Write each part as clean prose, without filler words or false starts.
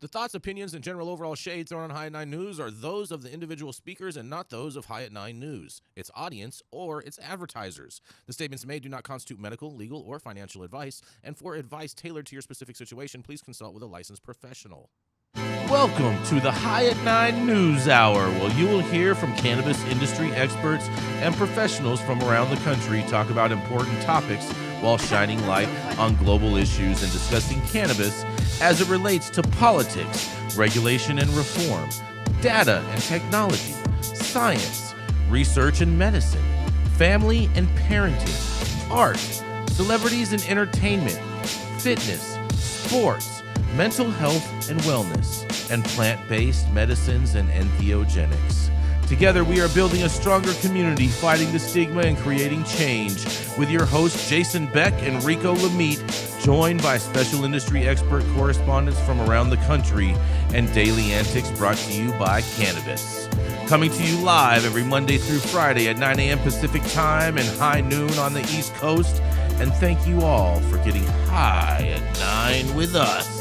The thoughts, opinions, and general overall shade thrown on High at 9 News are those of the individual speakers and not those of High at 9 News, its audience, or its advertisers. The statements made do not constitute medical, legal, or financial advice, and for advice tailored to your specific situation, please consult with a licensed professional. Welcome to the High at 9 News Hour, where you will hear from cannabis industry experts and professionals from around the country talk about important topics while shining light on global issues and discussing cannabis as it relates to politics, regulation and reform, data and technology, science, research and medicine, family and parenting, art, celebrities and entertainment, fitness, sports, mental health and wellness, and plant-based medicines and entheogenics. Together, we are building a stronger community, fighting the stigma and creating change. With your hosts, Jason Beck and Rico Lamitte, joined by special industry expert correspondents from around the country, and daily antics brought to you by Cannabis. Coming to you live every Monday through Friday at 9 a.m. Pacific Time and high noon on the East Coast. And thank you all for getting high at 9 with us.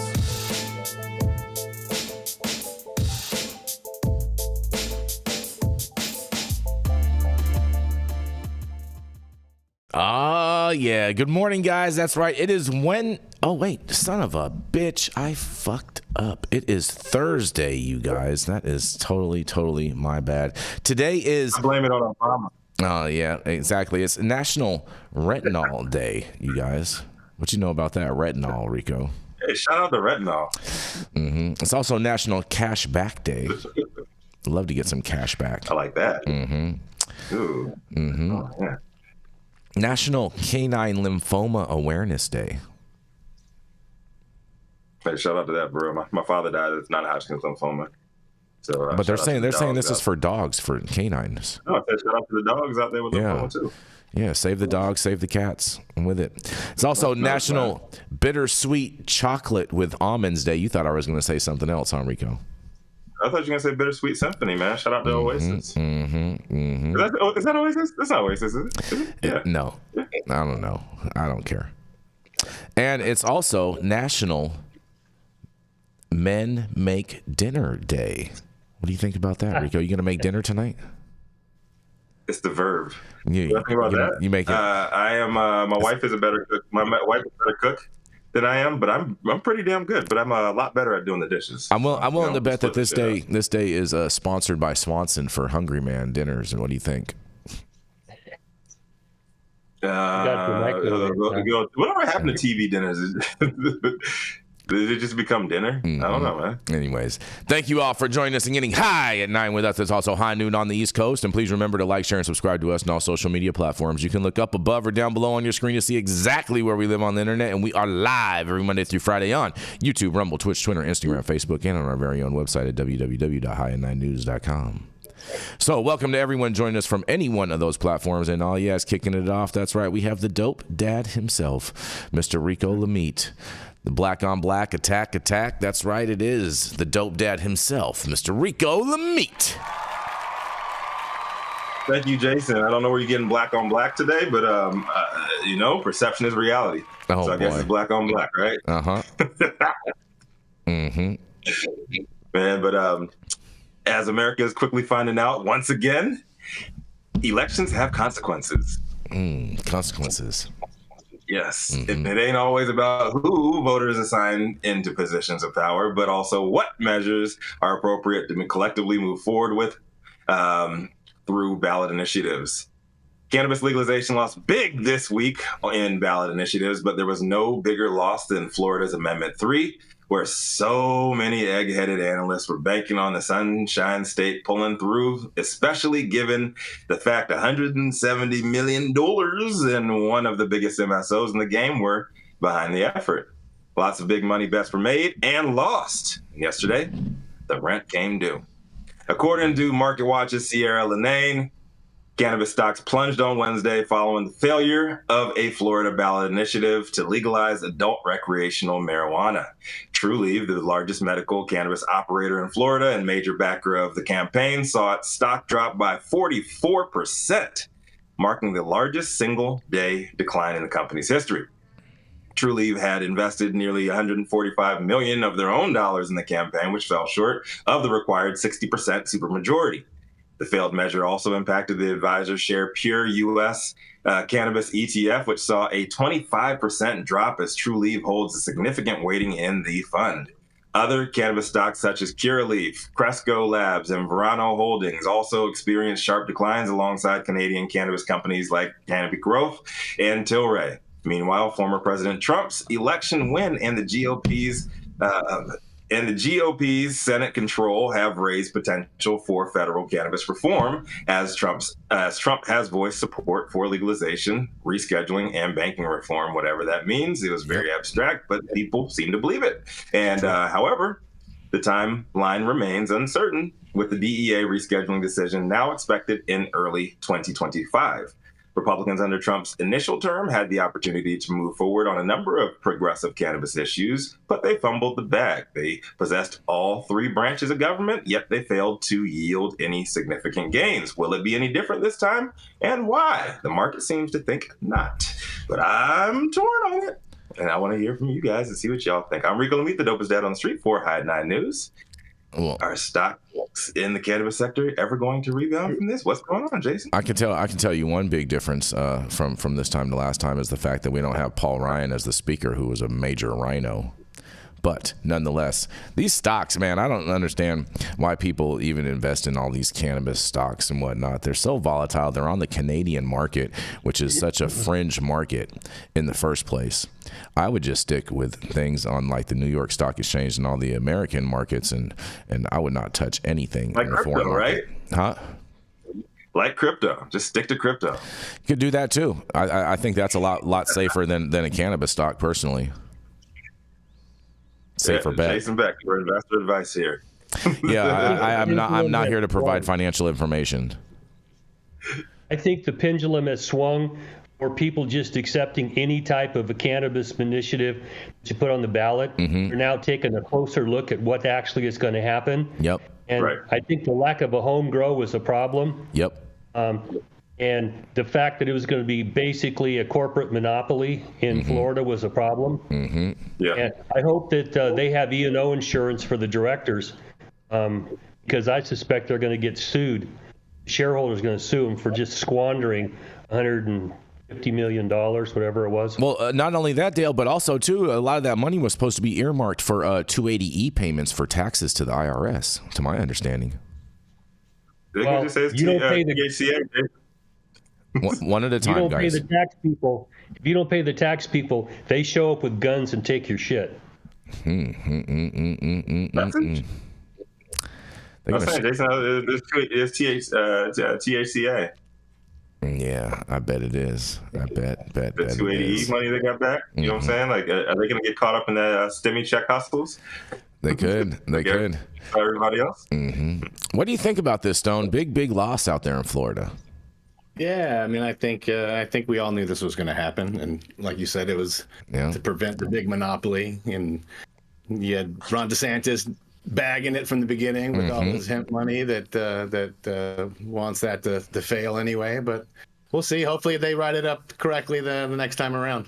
Yeah. Good morning, guys. That's right. It is oh, wait. Son of a bitch. I fucked up. It is Thursday, you guys. That is totally my bad. Today is... I blame it on Obama. Oh, yeah, exactly. It's National Retinol Day, you guys. What you know about that retinol, Rico? Hey, shout out to retinol. Mm-hmm. It's also National Cash Back Day. Love to get some cash back. I like that. Mm-hmm. Ooh. Mm-hmm. Oh, yeah. National Canine Lymphoma Awareness Day. Hey, shout out to that, bro. My father died of non-Hodgkin's lymphoma. So, but they're saying this is for dogs, for canines. No, I said shout out to the dogs out there with lymphoma too. Yeah, save the dogs, save the cats. I'm with it. It's also National Bittersweet Chocolate with Almonds Day. You thought I was going to say something else, huh, Rico? I thought you were going to say Bittersweet Symphony, man. Shout out to Oasis. Is that Oasis? That's not Oasis, is it? Yeah. No. I don't know. I don't care. And it's also National Men Make Dinner Day. What do you think about that, Rico? You going to make dinner tonight? It's the verb. You make it. I am. My wife is a better cook. My wife is a better cook than I am, but I'm pretty damn good. But I'm a lot better at doing the dishes. I'm willing to bet that this day is sponsored by Swanson for Hungry Man dinners. And what do you think? Whatever happened to TV dinners? Did it just become dinner? I don't know, man. Anyways, thank you all for joining us and getting high at 9 with us. It's also high noon on the East Coast. And please remember to like, share, and subscribe to us on all social media platforms. You can look up above or down below on your screen to see exactly where we live on the internet. And we are live every Monday through Friday on YouTube, Rumble, Twitch, Twitter, Instagram, Facebook, and on our very own website at www.highat9news.com. So welcome to everyone joining us from any one of those platforms. And all yes, kicking it off, that's right, we have the dope dad himself, Mr. Rico Lamitte. The black on black attack. That's right, it is the dope dad himself, Mr. Rico Lamitte. Thank you, Jason. I don't know where you're getting black on black today, but perception is reality. Oh, so I guess it's black on black, right? Uh-huh. Man, but as America is quickly finding out once again, elections have consequences. Consequences. Yes, it ain't always about who voters assign into positions of power, but also what measures are appropriate to collectively move forward with through ballot initiatives. Cannabis legalization lost big this week in ballot initiatives, but there was no bigger loss than Florida's Amendment 3, where so many egg-headed analysts were banking on the Sunshine State pulling through, especially given the fact $170 million and one of the biggest MSOs in the game were behind the effort. Lots of big money bets were made and lost. Yesterday, the rent came due. According to MarketWatch's Sierra Lenane, cannabis stocks plunged on Wednesday following the failure of a Florida ballot initiative to legalize adult recreational marijuana. Trulieve, the largest medical cannabis operator in Florida and major backer of the campaign, saw its stock drop by 44%, marking the largest single-day decline in the company's history. Trulieve had invested nearly $145 million of their own dollars in the campaign, which fell short of the required 60% supermajority. The failed measure also impacted the advisor share Pure U.S. Cannabis ETF, which saw a 25% drop as Trulieve holds a significant weighting in the fund. Other cannabis stocks such as Curaleaf, Cresco Labs, and Verano Holdings also experienced sharp declines alongside Canadian cannabis companies like Canopy Growth and Tilray. Meanwhile, former President Trump's election win and the GOP's Senate control have raised potential for federal cannabis reform as Trump has voiced support for legalization, rescheduling, and banking reform, whatever that means. It was very abstract, but people seem to believe it. And however, the timeline remains uncertain, with the DEA rescheduling decision now expected in early 2025. Republicans under Trump's initial term had the opportunity to move forward on a number of progressive cannabis issues, but they fumbled the bag. They possessed all three branches of government, yet they failed to yield any significant gains. Will it be any different this time? And why? The market seems to think not. But I'm torn on it, and I want to hear from you guys and see what y'all think. I'm Rico Lamitte, the dopest dad on the street for High 9 News. Well, are stocks in the cannabis sector ever going to rebound from this? What's going on, Jason? I can tell you one big difference from this time to last time is the fact that we don't have Paul Ryan as the speaker, who was a major rhino. But nonetheless, these stocks, man, I don't understand why people even invest in all these cannabis stocks and whatnot. They're so volatile. They're on the Canadian market, which is such a fringe market in the first place. I would just stick with things on like the New York Stock Exchange and all the American markets, and I would not touch anything like in the crypto, foreign market. Right? Huh? Like crypto. Just stick to crypto. You could do that too. I think that's a lot safer than a cannabis stock, personally. Safer bet. Jason Beck, for investor advice here. Yeah, I'm not here to provide financial information. I think the pendulum has swung for people just accepting any type of a cannabis initiative to put on the ballot. Mm-hmm. They're now taking a closer look at what actually is going to happen. Yep. And I think the lack of a home grow was a problem. Yep. And the fact that it was going to be basically a corporate monopoly in Florida was a problem. Mm-hmm. Yeah. And I hope that they have E&O insurance for the directors, because I suspect they're going to get sued. Shareholders are going to sue them for just squandering $150 million, whatever it was. Well, not only that, Dale, but also, too, a lot of that money was supposed to be earmarked for 280E payments for taxes to the IRS, to my understanding. Well, you don't pay the THCA. One at a time, you don't guys. pay the tax people. If you don't pay the tax people, they show up with guns and take your shit. Jason, it's THCA. Yeah, I bet it is. I bet the 280E money they got back. You know what I'm saying? Like, are they going to get caught up in that stimmy check hustles? They could. They could. Everybody else. What do you think about this, Stone? Big loss out there in Florida. Yeah, I mean, I think we all knew this was going to happen, and like you said, it was to prevent the big monopoly. And you had Ron DeSantis bagging it from the beginning with all his hemp money that wants that to fail anyway. But we'll see. Hopefully, they write it up correctly the next time around.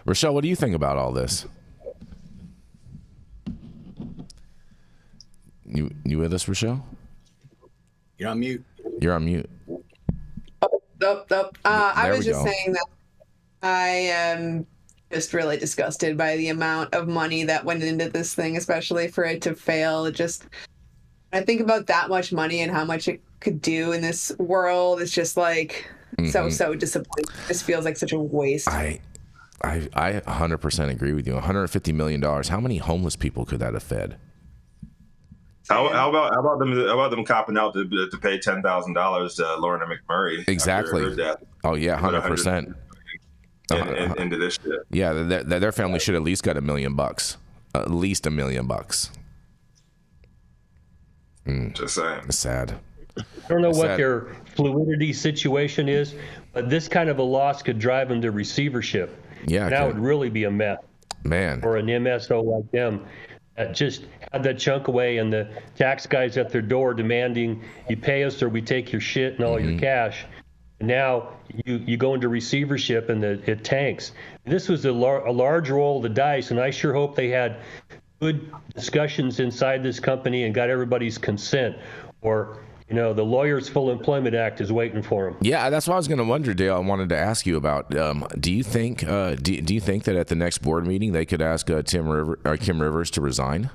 Rochelle, what do you think about all this? You with us, Rochelle? You're on mute. You're on mute. I was just saying that I am just really disgusted by the amount of money that went into this thing, especially for it to fail. I think about that much money and how much it could do in this world. It's just like so disappointing. This feels like such a waste. I 100% agree with you. $150 million. How many homeless people could that have fed? How about them copping out to pay $10,000 to Lorna McMurray? Exactly. After her death? Oh yeah, 100%. Into this shit. Yeah, their family should at least got $1 million. At least $1 million. Just saying. It's sad. I don't know what their fluidity situation is, but this kind of a loss could drive them to receivership. Yeah, that would really be a mess. Man. Or an MSO like them. Just had that chunk away, and the tax guys at their door demanding you pay us or we take your shit and all your cash. And Now you go into receivership and it tanks. This was a large roll of the dice, and I sure hope they had good discussions inside this company and got everybody's consent, or the Lawyers Full Employment Act is waiting for them. Yeah, that's what I was going to wonder, Dale. I wanted to ask you about. Do you think do you think that at the next board meeting they could ask Kim Rivers to resign?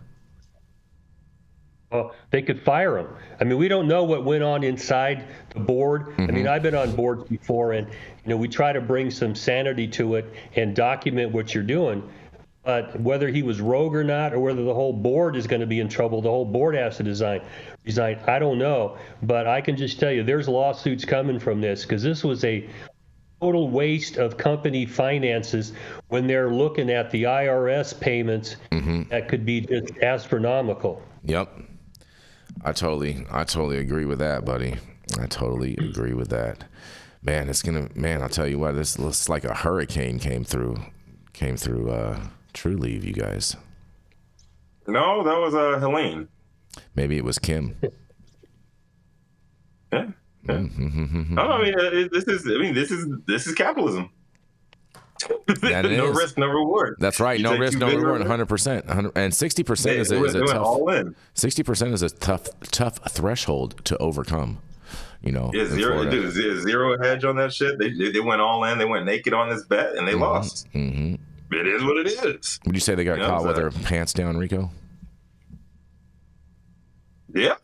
Well, they could fire him. I mean, we don't know what went on inside the board. Mm-hmm. I mean, I've been on boards before, and we try to bring some sanity to it and document what you're doing. But whether he was rogue or not, or whether the whole board is going to be in trouble, the whole board has to resign. I don't know. But I can just tell you, there's lawsuits coming from this, because this was a total waste of company finances when they're looking at the IRS payments that could be just astronomical. Yep. I totally agree with that, buddy. I totally agree with that. Man, I'll tell you what, this looks like a hurricane came through True Leave, you guys. No, that was Helene. Maybe it was Kim. Yeah. Mm-hmm. Oh, this is capitalism. No risk, no reward. That's right. No risk, no reward. 100%. And 60% is a tough. All in. 60% is a tough threshold to overcome. Yeah, zero hedge on that shit. They went all in. They went naked on this bet, and they lost. Mm-hmm. It is what it is. Would you say they got caught with their pants down, Rico? Yeah.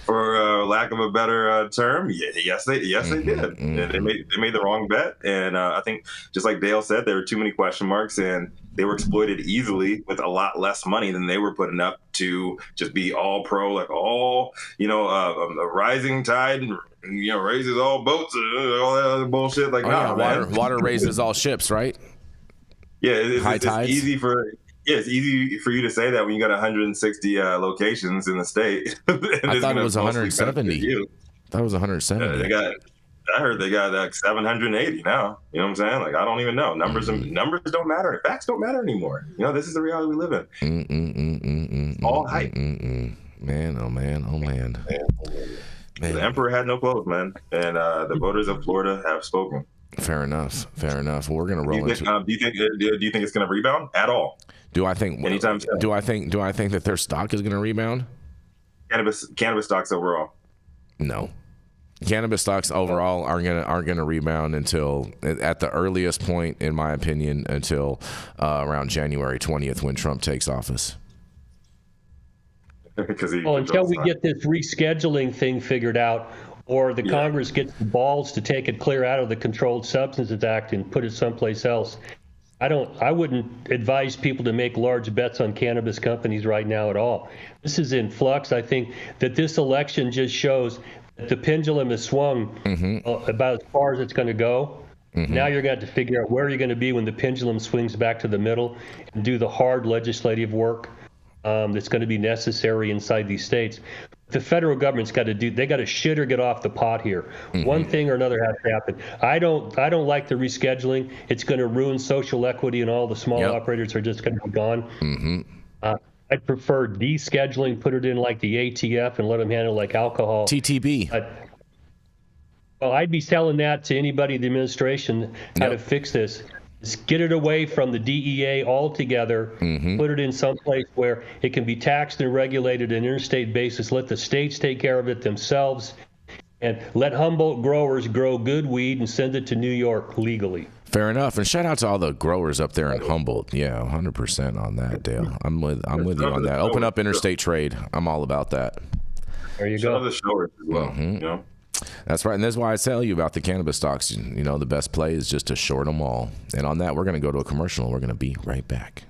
For lack of a better term, yes they did. Mm-hmm. They made the wrong bet, and I think just like Dale said, there were too many question marks, and they were exploited easily with a lot less money than they were putting up to just be all pro, like all a rising tide raises all boats, all that other bullshit. Like, water raises all ships, right? Yeah, it's easy for. Yeah, it's ezy for you to say that when you got 160 locations in the state. I thought it was 170. That was 170. I heard they got like 780 now. You know what I'm saying? Like, I don't even know. Numbers don't matter. Facts don't matter anymore. This is the reality we live in. All hype. Man, oh man, oh man. The emperor had no clothes, man. And the voters of Florida have spoken. Fair enough. We're gonna roll into. Do you think it's gonna rebound at all? Do I think anytime soon? Do I think that their stock is gonna rebound? Cannabis stocks overall. No. Cannabis stocks overall aren't gonna rebound until, at the earliest point, in my opinion, until around January 20th when Trump takes office. Until we get this rescheduling thing figured out, or the Congress gets the balls to take it clear out of the Controlled Substances Act and put it someplace else. I wouldn't advise people to make large bets on cannabis companies right now at all. This is in flux. I think that this election just shows that the pendulum has swung about as far as it's going to go. Mm-hmm. Now you're going to have to figure out where you're going to be when the pendulum swings back to the middle and do the hard legislative work that's going to be necessary inside these states. The federal government's got to they got to shit or get off the pot here. Mm-hmm. One thing or another has to happen. I don't like the rescheduling. It's going to ruin social equity, and all the small operators are just going to be gone. Mm-hmm. I'd prefer descheduling, put it in like the ATF, and let them handle like alcohol. TTB. Well, I'd be telling that to anybody in the administration how to fix this. Just get it away from the DEA altogether, put it in some place where it can be taxed and regulated on an interstate basis. Let the states take care of it themselves, and let Humboldt growers grow good weed and send it to New York legally. Fair enough. And shout out to all the growers up there in Humboldt. Yeah, 100% on that, Dale. I'm with you on that. Open up interstate trade. I'm all about that. There you go. The showers as well. That's right, and that's why I tell you about the cannabis stocks. The best play is just to short them all. And on that, we're going to go to a commercial, and we're going to be right back.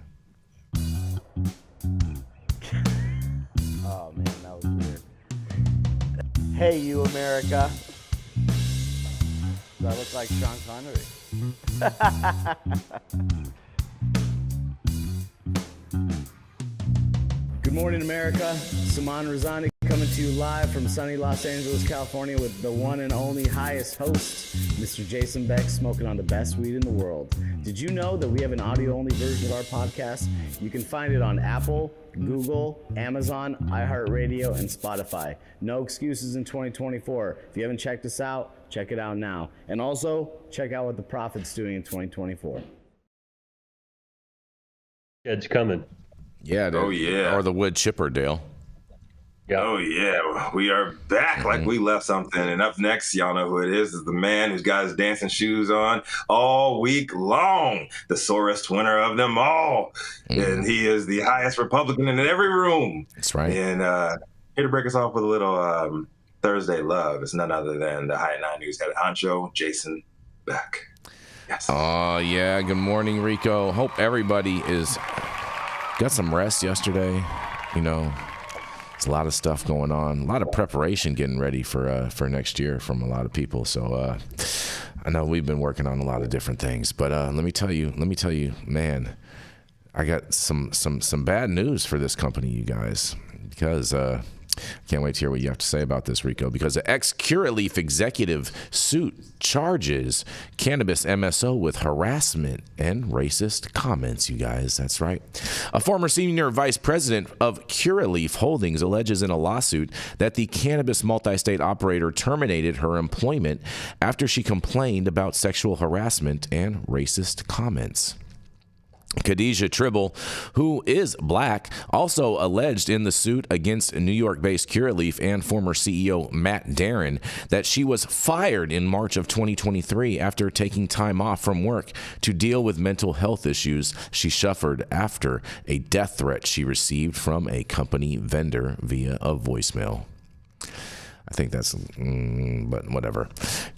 Oh, man, that was weird. Hey, you, America. Do I look like Sean Connery? Good morning, America. Saman Razani coming to you live from sunny Los Angeles, California with the one and only highest host, Mr. Jason Beck, smoking on the best weed in the world. Did you know that we have an audio-only version of our podcast? You can find it on Apple, Google, Amazon, iHeartRadio, and Spotify. No excuses in 2024. If you haven't checked us out, check it out now. And also, check out what the Prophet's doing in 2024. It's coming. Yeah. Oh, yeah. Or the wood chipper, Dale. Yeah. Oh, yeah. We are back like we left something. And up next, y'all know who it is the man who's got his dancing shoes on all week long, the sorest winner of them all. And he is the highest Republican in every room. That's right. And here to break us off with a little Thursday love is none other than the High 9 News head honcho, Jason Beck. Yes. Oh, yeah. Good morning, Rico. Hope everybody is got some rest yesterday. You know, it's a lot of stuff going on, a lot of preparation getting ready for next year from a lot of people. So I know we've been working on a lot of different things, but let me tell you, man, I got some bad news for this company, you guys, because can't wait to hear what you have to say about this, Rico, because the Ex-Curaleaf executive suit charges Cannabis MSO with harassment and racist comments, you guys. That's right. A former senior vice president of Curaleaf Holdings alleges in a lawsuit that the cannabis multi-state operator terminated her employment after she complained about sexual harassment and racist comments. Khadijah Tribble, who is black, also alleged in the suit against New York-based Curaleaf and former CEO Matt Darren that she was fired in March of 2023 after taking time off from work to deal with mental health issues she suffered after a death threat she received from a company vendor via a voicemail. I think that's, but whatever.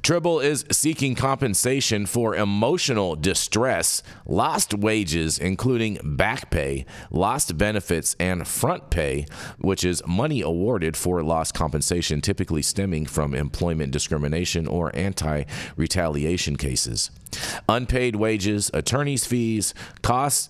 Tribble is seeking compensation for emotional distress, lost wages, including back pay, lost benefits, and front pay, which is money awarded for lost compensation, typically stemming from employment discrimination or anti-retaliation cases. Unpaid wages, attorney's fees, costs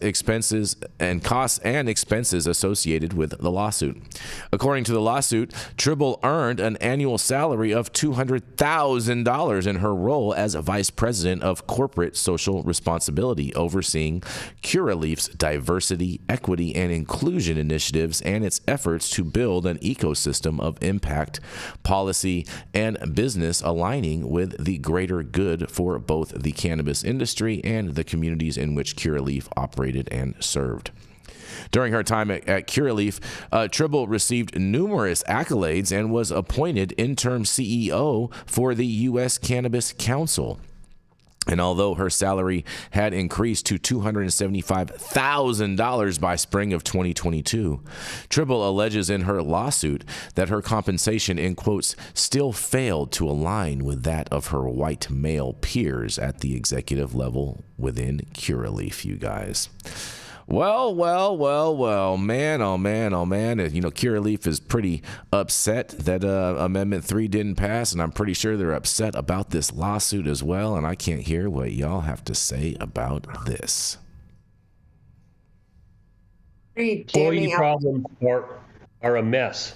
and expenses associated with the lawsuit. According to the lawsuit, Tribble earned an annual salary of $200,000 in her role as vice president of corporate social responsibility, overseeing Curaleaf's diversity, equity, and inclusion initiatives and its efforts to build an ecosystem of impact, policy, and business aligning with the greater good for both the cannabis industry and the communities in which Curaleaf operated and served. During her time at Curaleaf, Tribble received numerous accolades and was appointed interim CEO for the U.S. Cannabis Council. And although her salary had increased to $275,000 by spring of 2022, Tribble alleges in her lawsuit that her compensation, in quotes, still failed to align with that of her white male peers at the executive level within Curaleaf, you guys. Well, man, oh man. You know, Curaleaf is pretty upset that Amendment 3 didn't pass, and I'm pretty sure they're upset about this lawsuit as well, and I can't hear what y'all have to say about this. Employee problems are a mess.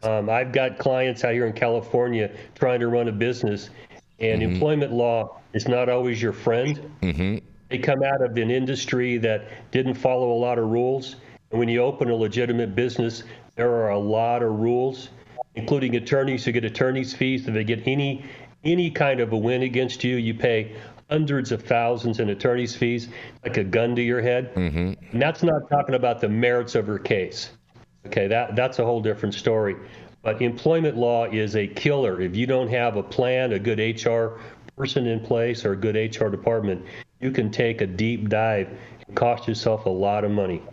I've got clients out here in California trying to run a business, and employment law is not always your friend. They come out of an industry that didn't follow a lot of rules. And when you open a legitimate business, there are a lot of rules, including attorneys who get attorney's fees. If they get any kind of a win against you, you pay hundreds of thousands in attorney's fees, like a gun to your head. And that's not talking about the merits of her case. Okay, that's a whole different story. But employment law is a killer. If you don't have a plan, a good HR person in place, or a good HR department, you can take a deep dive and cost yourself a lot of money.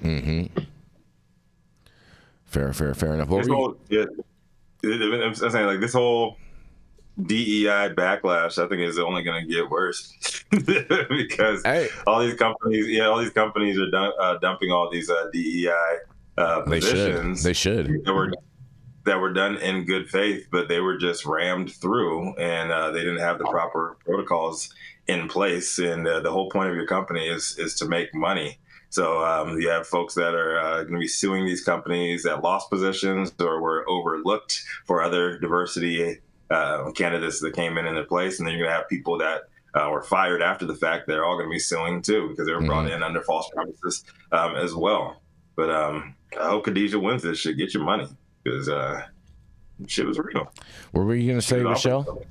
Fair enough. I'm saying, like, this whole DEI backlash, I think, is only going to get worse because all these companies are dumping all these DEI positions. They should. That were done in good faith, but they were just rammed through, and they didn't have the proper protocols in place. And the whole point of your company is to make money. So you have folks that are going to be suing these companies that lost positions or were overlooked for other diversity candidates that came in their place. And then you're going to have people that were fired after the fact. They're all going to be suing too because they were brought in under false premises as well. But I hope Khadijah wins this shit. Get your money because shit was real. What were you going to say, Rochelle?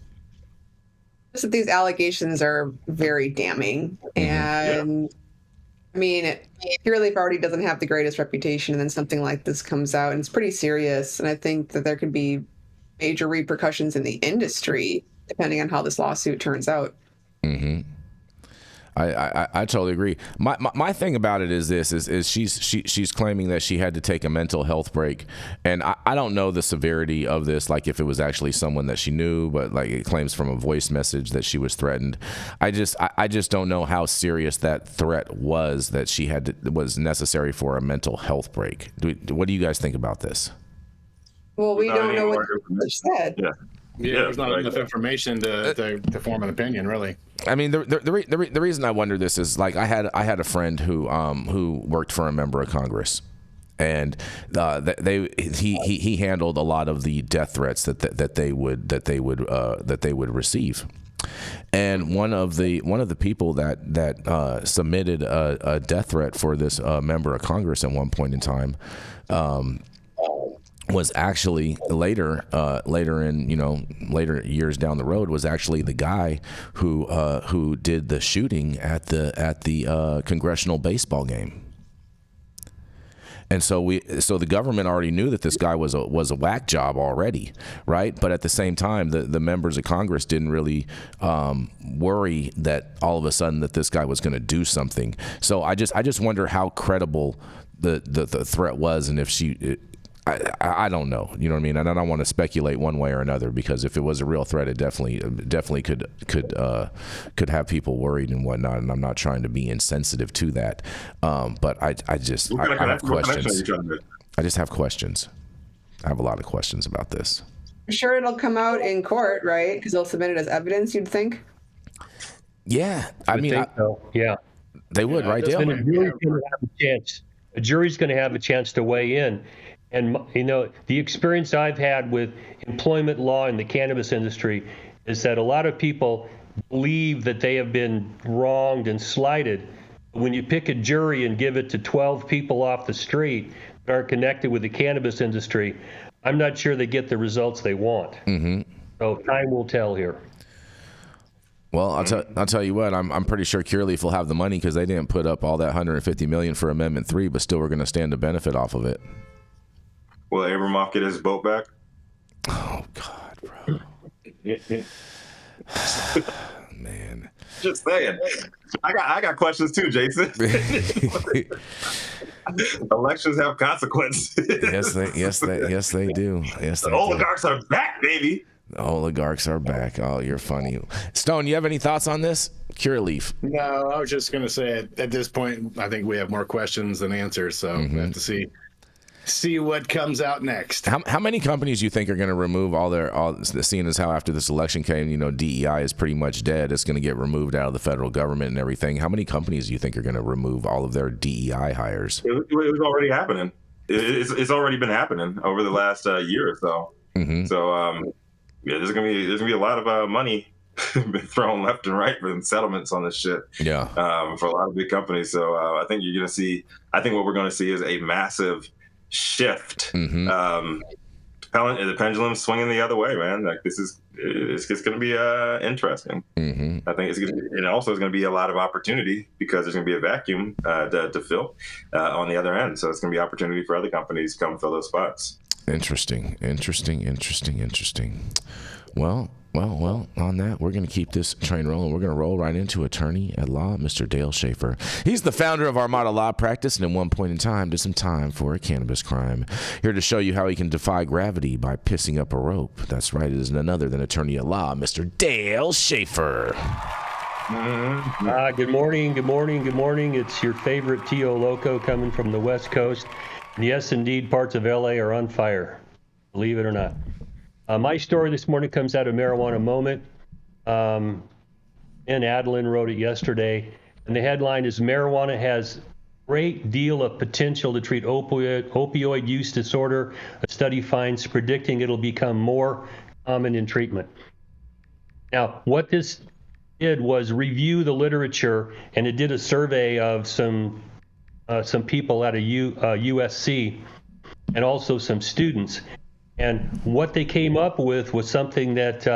Just that these allegations are very damning. And I mean, Curaleaf already doesn't have the greatest reputation, and then something like this comes out, and it's pretty serious. And I think that there could be major repercussions in the industry depending on how this lawsuit turns out. I totally agree. My thing about it is this: is she's claiming that she had to take a mental health break, and I don't know the severity of this. Like if it was actually someone that she knew, but like it claims from a voice message that she was threatened. I just don't know how serious that threat was that she was necessary for a mental health break. What do you guys think about this? Well, we don't know what she said. Yeah, there's not enough information to form an opinion, really. I mean, the reason I wonder this is like I had a friend who worked for a member of Congress, and he handled a lot of the death threats that they would receive. And one of the people that submitted a death threat for this member of Congress at one point in time was actually later years down the road was actually the guy who did the shooting at the congressional baseball game. And so the government already knew that this guy was a whack job already, right? But at the same time, the members of Congress didn't really worry that all of a sudden that this guy was going to do something. So I just wonder how credible the threat was, and if she. I don't know, you know what I mean? And I don't want to speculate one way or another, because if it was a real threat, it definitely could have people worried and whatnot. And I'm not trying to be insensitive to that, but I have questions. I just have questions. I have a lot of questions about this. I'm sure it'll come out in court, right? Because they'll submit it as evidence, you'd think. Yeah, I mean, so. Yeah, they would, right, Dale? A jury's going to have a chance to weigh in. And, you know, the experience I've had with employment law in the cannabis industry is that a lot of people believe that they have been wronged and slighted. When you pick a jury and give it to 12 people off the street that aren't connected with the cannabis industry, I'm not sure they get the results they want. So time will tell here. Well, I'll tell you what, I'm pretty sure Curaleaf will have the money because they didn't put up all that $150 million for Amendment 3, but still we're going to stand to benefit off of it. Will Abramoff get his boat back? Oh, God, bro. Man. Just saying. I got questions too, Jason. Elections have consequences. Yes, they do. Yes, the oligarchs are back, baby. The oligarchs are back. Oh, you're funny. Stone, you have any thoughts on this? Curaleaf. No, I was just going to say at this point, I think we have more questions than answers, so we have to see what comes out next. How many companies do you think are going to remove seeing as how after this election came, you know, DEI is pretty much dead. It's going to get removed out of the federal government and everything. How many companies do you think are going to remove all of their DEI hires? It was already happening. It's already been happening over the last year or so. So, there's gonna be a lot of money been thrown left and right for settlements on this shit. Yeah. For a lot of big companies. So I think what we're gonna see is a massive shift. The pendulum swinging the other way, man. Like it's going to be interesting. I think it also is going to be a lot of opportunity because there's going to be a vacuum to fill on the other end. So it's going to be opportunity for other companies to come fill those spots. Interesting. Well, on that, we're going to keep this train rolling. We're going to roll right into attorney at law, Mr. Dale Schafer. He's the founder of Armada Law Practice, and at one point in time did some time for a cannabis crime. Here to show you how he can defy gravity by pissing up a rope. That's right, it is none other than attorney at law, Mr. Dale Schafer. Good morning. It's your favorite Tio Loco coming from the West Coast. And yes, indeed, parts of LA are on fire, believe it or not. My story this morning comes out of Marijuana Moment. And Adeline wrote it yesterday. And the headline is Marijuana has great deal of potential to treat opioid use disorder. A study finds predicting it'll become more common in treatment. Now, what this did was review the literature, and it did a survey of some people at a USC and also some students. And what they came up with was something that,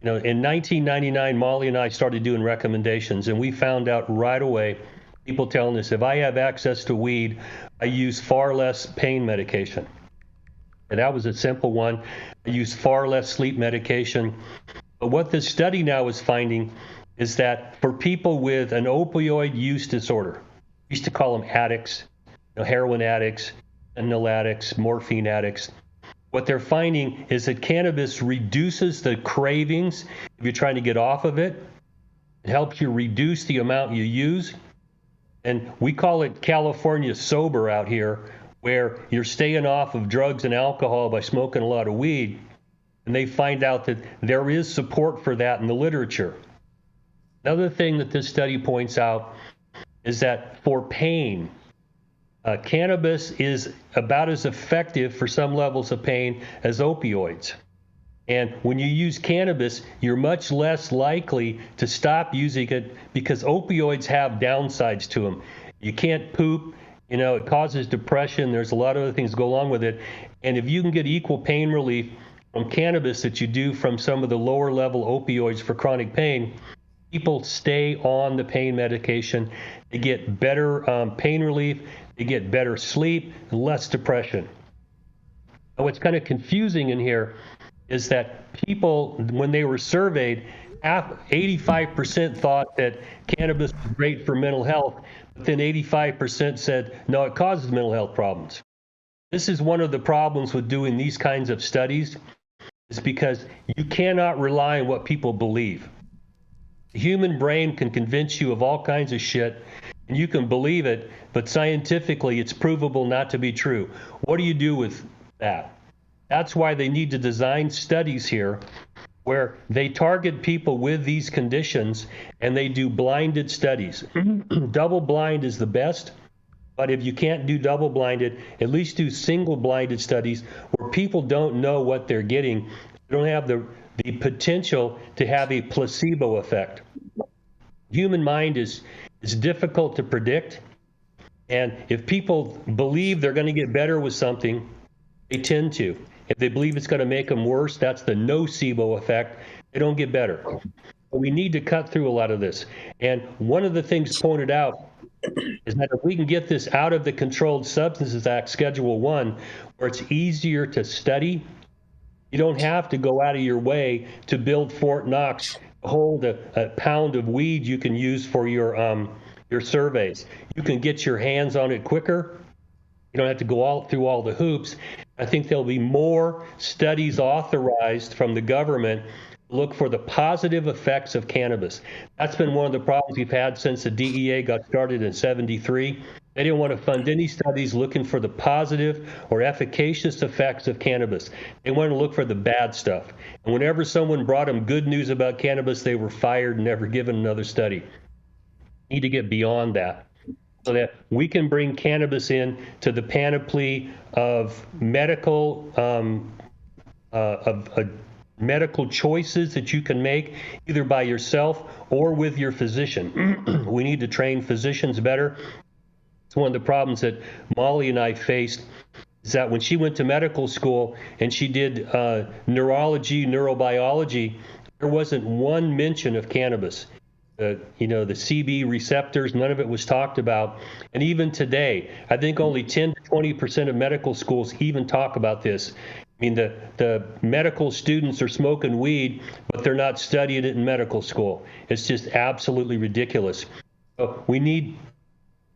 in 1999, Molly and I started doing recommendations, and we found out right away, people telling us, if I have access to weed, I use far less pain medication. And that was a simple one. I use far less sleep medication. But what this study now is finding is that for people with an opioid use disorder, we used to call them addicts, heroin addicts, fentanyl addicts, morphine addicts, what they're finding is that cannabis reduces the cravings if you're trying to get off of it. It helps you reduce the amount you use. And we call it California sober out here, where you're staying off of drugs and alcohol by smoking a lot of weed. And they find out that there is support for that in the literature. Another thing that this study points out is that for pain, cannabis is about as effective for some levels of pain as opioids. And when you use cannabis, you're much less likely to stop using it because opioids have downsides to them. You can't poop, it causes depression. There's a lot of other things go along with it. And if you can get equal pain relief from cannabis that you do from some of the lower level opioids for chronic pain, people stay on the pain medication. They get better pain relief. They get better sleep, less depression. Now, what's kind of confusing in here is that people, when they were surveyed, 85% thought that cannabis was great for mental health, but then 85% said, no, it causes mental health problems. This is one of the problems with doing these kinds of studies, is because you cannot rely on what people believe. The human brain can convince you of all kinds of shit, and you can believe it, but scientifically it's provable not to be true. What do you do with that? That's why they need to design studies here where they target people with these conditions and they do blinded studies. Double blind is the best, but if you can't do double blinded, at least do single blinded studies where people don't know what they're getting. They don't have the potential to have a placebo effect. Human mind is difficult to predict, and if people believe they're going to get better with something, they tend to. If they believe it's going to make them worse, that's the nocebo effect. They don't get better. But we need to cut through a lot of this. And one of the things pointed out is that if we can get this out of the Controlled Substances Act, Schedule 1, where it's easier to study, you don't have to go out of your way to build Fort Knox, hold a pound of weed you can use for your surveys. You can get your hands on it quicker. You don't have to go through all the hoops. I think there'll be more studies authorized from the government to look for the positive effects of cannabis. That's been one of the problems we've had since the DEA got started in '73. They didn't want to fund any studies looking for the positive or efficacious effects of cannabis. They wanted to look for the bad stuff. And whenever someone brought them good news about cannabis, they were fired and never given another study. We need to get beyond that, so that we can bring cannabis in to the panoply of medical medical choices that you can make either by yourself or with your physician. We need to train physicians better. It's one of the problems that Molly and I faced, is that when she went to medical school and she did neurology, neurobiology, there wasn't one mention of cannabis. The CB receptors, none of it was talked about. And even today, I think only 10 to 20% of medical schools even talk about this. I mean, the medical students are smoking weed, but they're not studying it in medical school. It's just absolutely ridiculous. So we need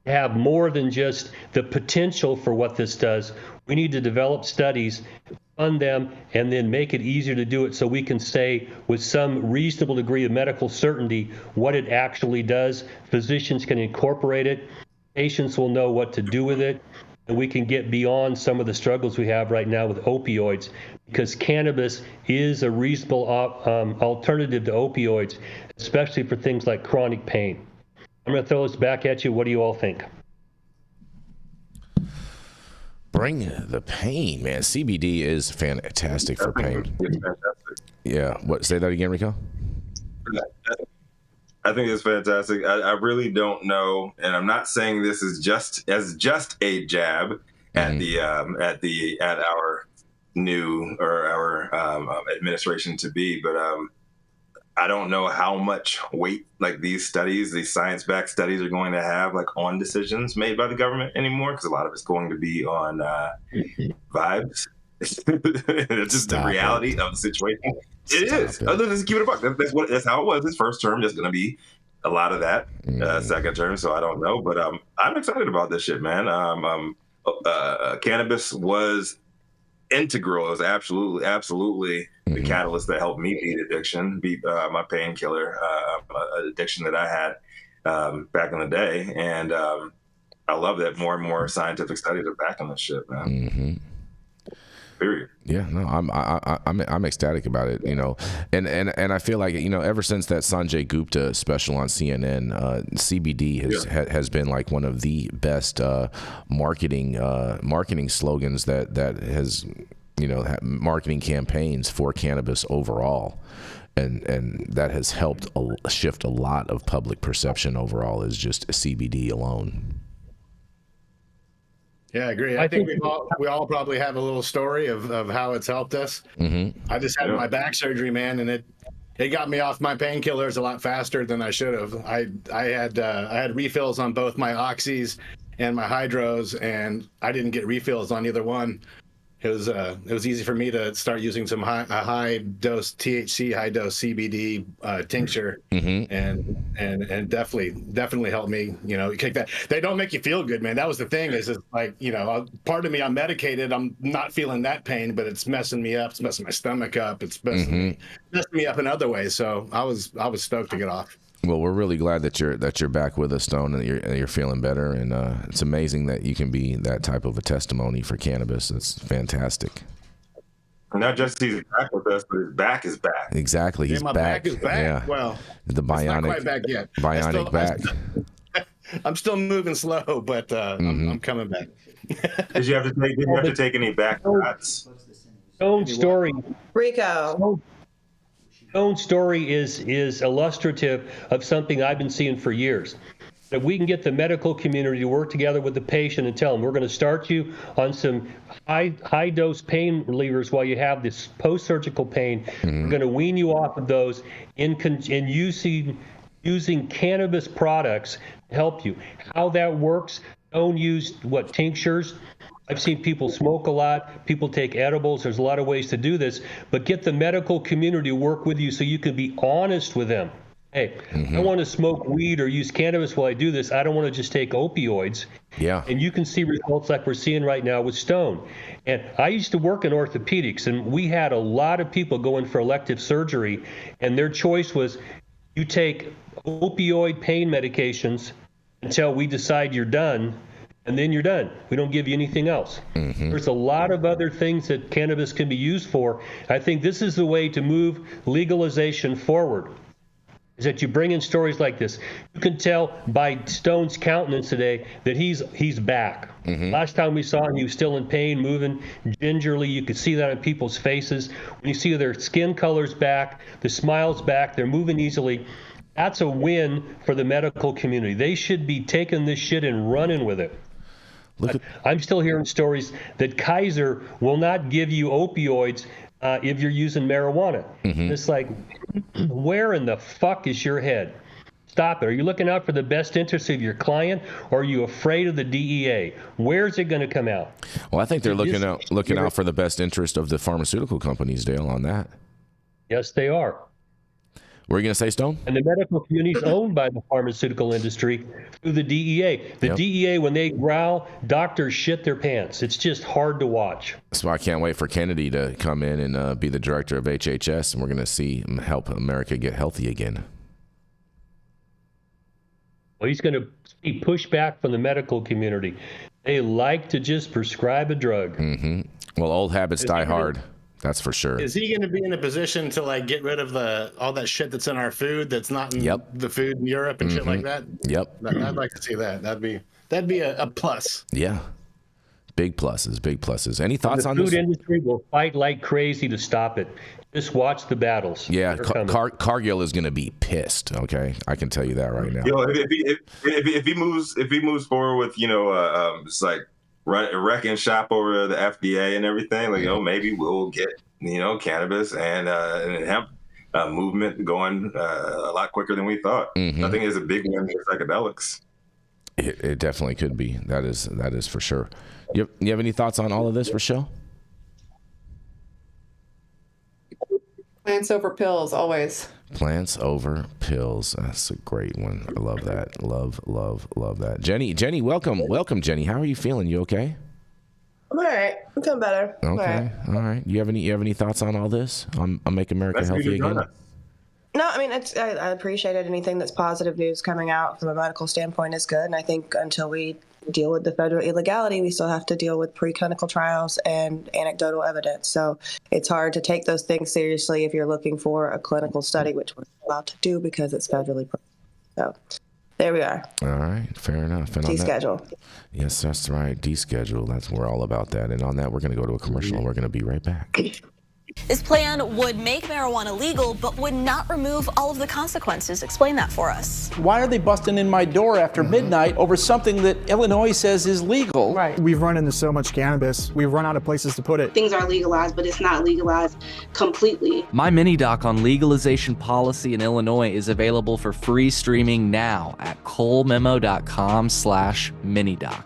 to have more than just the potential for what this does. We need to develop studies, fund them, and then make it easier to do it so we can say with some reasonable degree of medical certainty what it actually does. Physicians can incorporate it. Patients will know what to do with it. And we can get beyond some of the struggles we have right now with opioids, because cannabis is a reasonable alternative to opioids, especially for things like chronic pain. I'm going to throw this back at you. What do you all think? Bring the pain, man. CBD is fantastic for pain. It's fantastic. Yeah. What? Say that again, Rico. I think it's fantastic. I really don't know, and I'm not saying this is just a jab at our new or our administration to be, but I don't know how much weight like these studies, these science-backed studies, are going to have like on decisions made by the government anymore, because a lot of it's going to be on vibes. It's just the reality of the situation. It is. Other than keep it a buck. That's how it was. His first term, there's going to be a lot of that. Second term, so I don't know, but I'm excited about this shit, man. Cannabis was integral. It was absolutely the catalyst that helped me beat addiction, beat my painkiller addiction that I had back in the day, and I love that more and more scientific studies are backing this shit, man. Period. Yeah, no, I'm ecstatic about it, you know, and I feel like, you know, ever since that Sanjay Gupta special on CNN, CBD has been like one of the best marketing slogans that has, you know, marketing campaigns for cannabis overall, and that has helped shift a lot of public perception overall as just CBD alone. Yeah, I agree. I think we all probably have a little story of how it's helped us. I just had my back surgery, man, and it got me off my painkillers a lot faster than I should have. I had refills on both my oxys and my hydros, and I didn't get refills on either one. It was easy for me to start using some high dose THC, high dose CBD tincture, and definitely helped me. You know, kick that. They don't make you feel good, man. That was the thing. Is like, you know, part of me, I'm medicated. I'm not feeling that pain, but it's messing me up. It's messing my stomach up. It's messing me up in other ways. So I was stoked to get off. Well, we're really glad that you're back with us, Stone, and you're feeling better. And it's amazing that you can be that type of a testimony for cannabis. It's fantastic. Not just he's back with us, but his back is back. Exactly, he's my back. back is back. Yeah. Well, the bionic, not quite back yet. Bionic back. I'm still moving slow, but I'm coming back. Did you have to take any back shots? Stone's story. Rico. Stone's story is illustrative of something I've been seeing for years. That we can get the medical community to work together with the patient and tell them, we're going to start you on some high dose pain relievers while you have this post-surgical pain. We're going to wean you off of those in using cannabis products to help you. How that works, Stone used tinctures. I've seen people smoke a lot, people take edibles. There's a lot of ways to do this, but get the medical community to work with you so you can be honest with them. Hey, I want to smoke weed or use cannabis while I do this. I don't want to just take opioids. Yeah. And you can see results like we're seeing right now with Stone. And I used to work in orthopedics, and we had a lot of people going for elective surgery, and their choice was you take opioid pain medications until we decide you're done, and then you're done. We don't give you anything else. There's a lot of other things that cannabis can be used for. I think this is the way to move legalization forward, is that you bring in stories like this. You can tell by Stone's countenance today that he's back. Last time we saw him, he was still in pain, moving gingerly. You could see that on people's faces. When you see their skin color's back, the smile's back, they're moving easily. That's a win for the medical community. They should be taking this shit and running with it. I'm still hearing stories that Kaiser will not give you opioids if you're using marijuana. It's like, where in the fuck is your head? Stop it. Are you looking out for the best interest of your client, or are you afraid of the DEA? Where's it going to come out? Well, I think they're looking out for the best interest of the pharmaceutical companies, Dale, on that. Yes, they are. What are you going to say, Stone? And the medical community is owned by the pharmaceutical industry through the DEA. The DEA, when they growl, doctors shit their pants. It's just hard to watch. So I can't wait for Kennedy to come in and be the director of HHS, and we're going to see him help America get healthy again. Well, he's going to see pushback from the medical community. They like to just prescribe a drug. Well, old habits die hard. That's for sure. Is he going to be in a position to like get rid of all that shit that's in our food that's not in the food in Europe and shit like that? Yep. I'd like to see that. That'd be a plus. Yeah. Big pluses, big pluses. Any thoughts on the this? food industry will fight like crazy to stop it. Just watch the battles. Yeah, Cargill is going to be pissed. Okay, I can tell you that right now. If he moves forward with it's like wrecking shop over the FDA and everything, like maybe we'll get cannabis and hemp movement going a lot quicker than we thought. I think it's a big win for psychedelics. It definitely could be. That is for sure. You have any thoughts on all of this, Rochelle? Plants over pills, always. Plants over pills. That's a great one. I love that. Love that. Jenny, welcome, Jenny. How are you feeling? You okay? I'm all right. I'm feeling better. Okay. All right. You have any thoughts on all this? On Make America Healthy Again? No, I mean, I appreciated anything that's positive news coming out from a medical standpoint is good. And I think until we deal with the federal illegality, we still have to deal with preclinical trials and anecdotal evidence. So it's hard to take those things seriously if you're looking for a clinical study, which we're allowed to do because it's federally. So there we are. All right. Fair enough. And deschedule. Yes, that's right. Deschedule. We're all about that. And on that, we're going to go to a commercial and we're going to be right back. This plan would make marijuana legal, but would not remove all of the consequences. Explain that for us. Why are they busting in my door after midnight over something that Illinois says is legal? Right. We've run into so much cannabis. We've run out of places to put it. Things are legalized, but it's not legalized completely. My mini doc on legalization policy in Illinois is available for free streaming now at colememo.com/minidoc.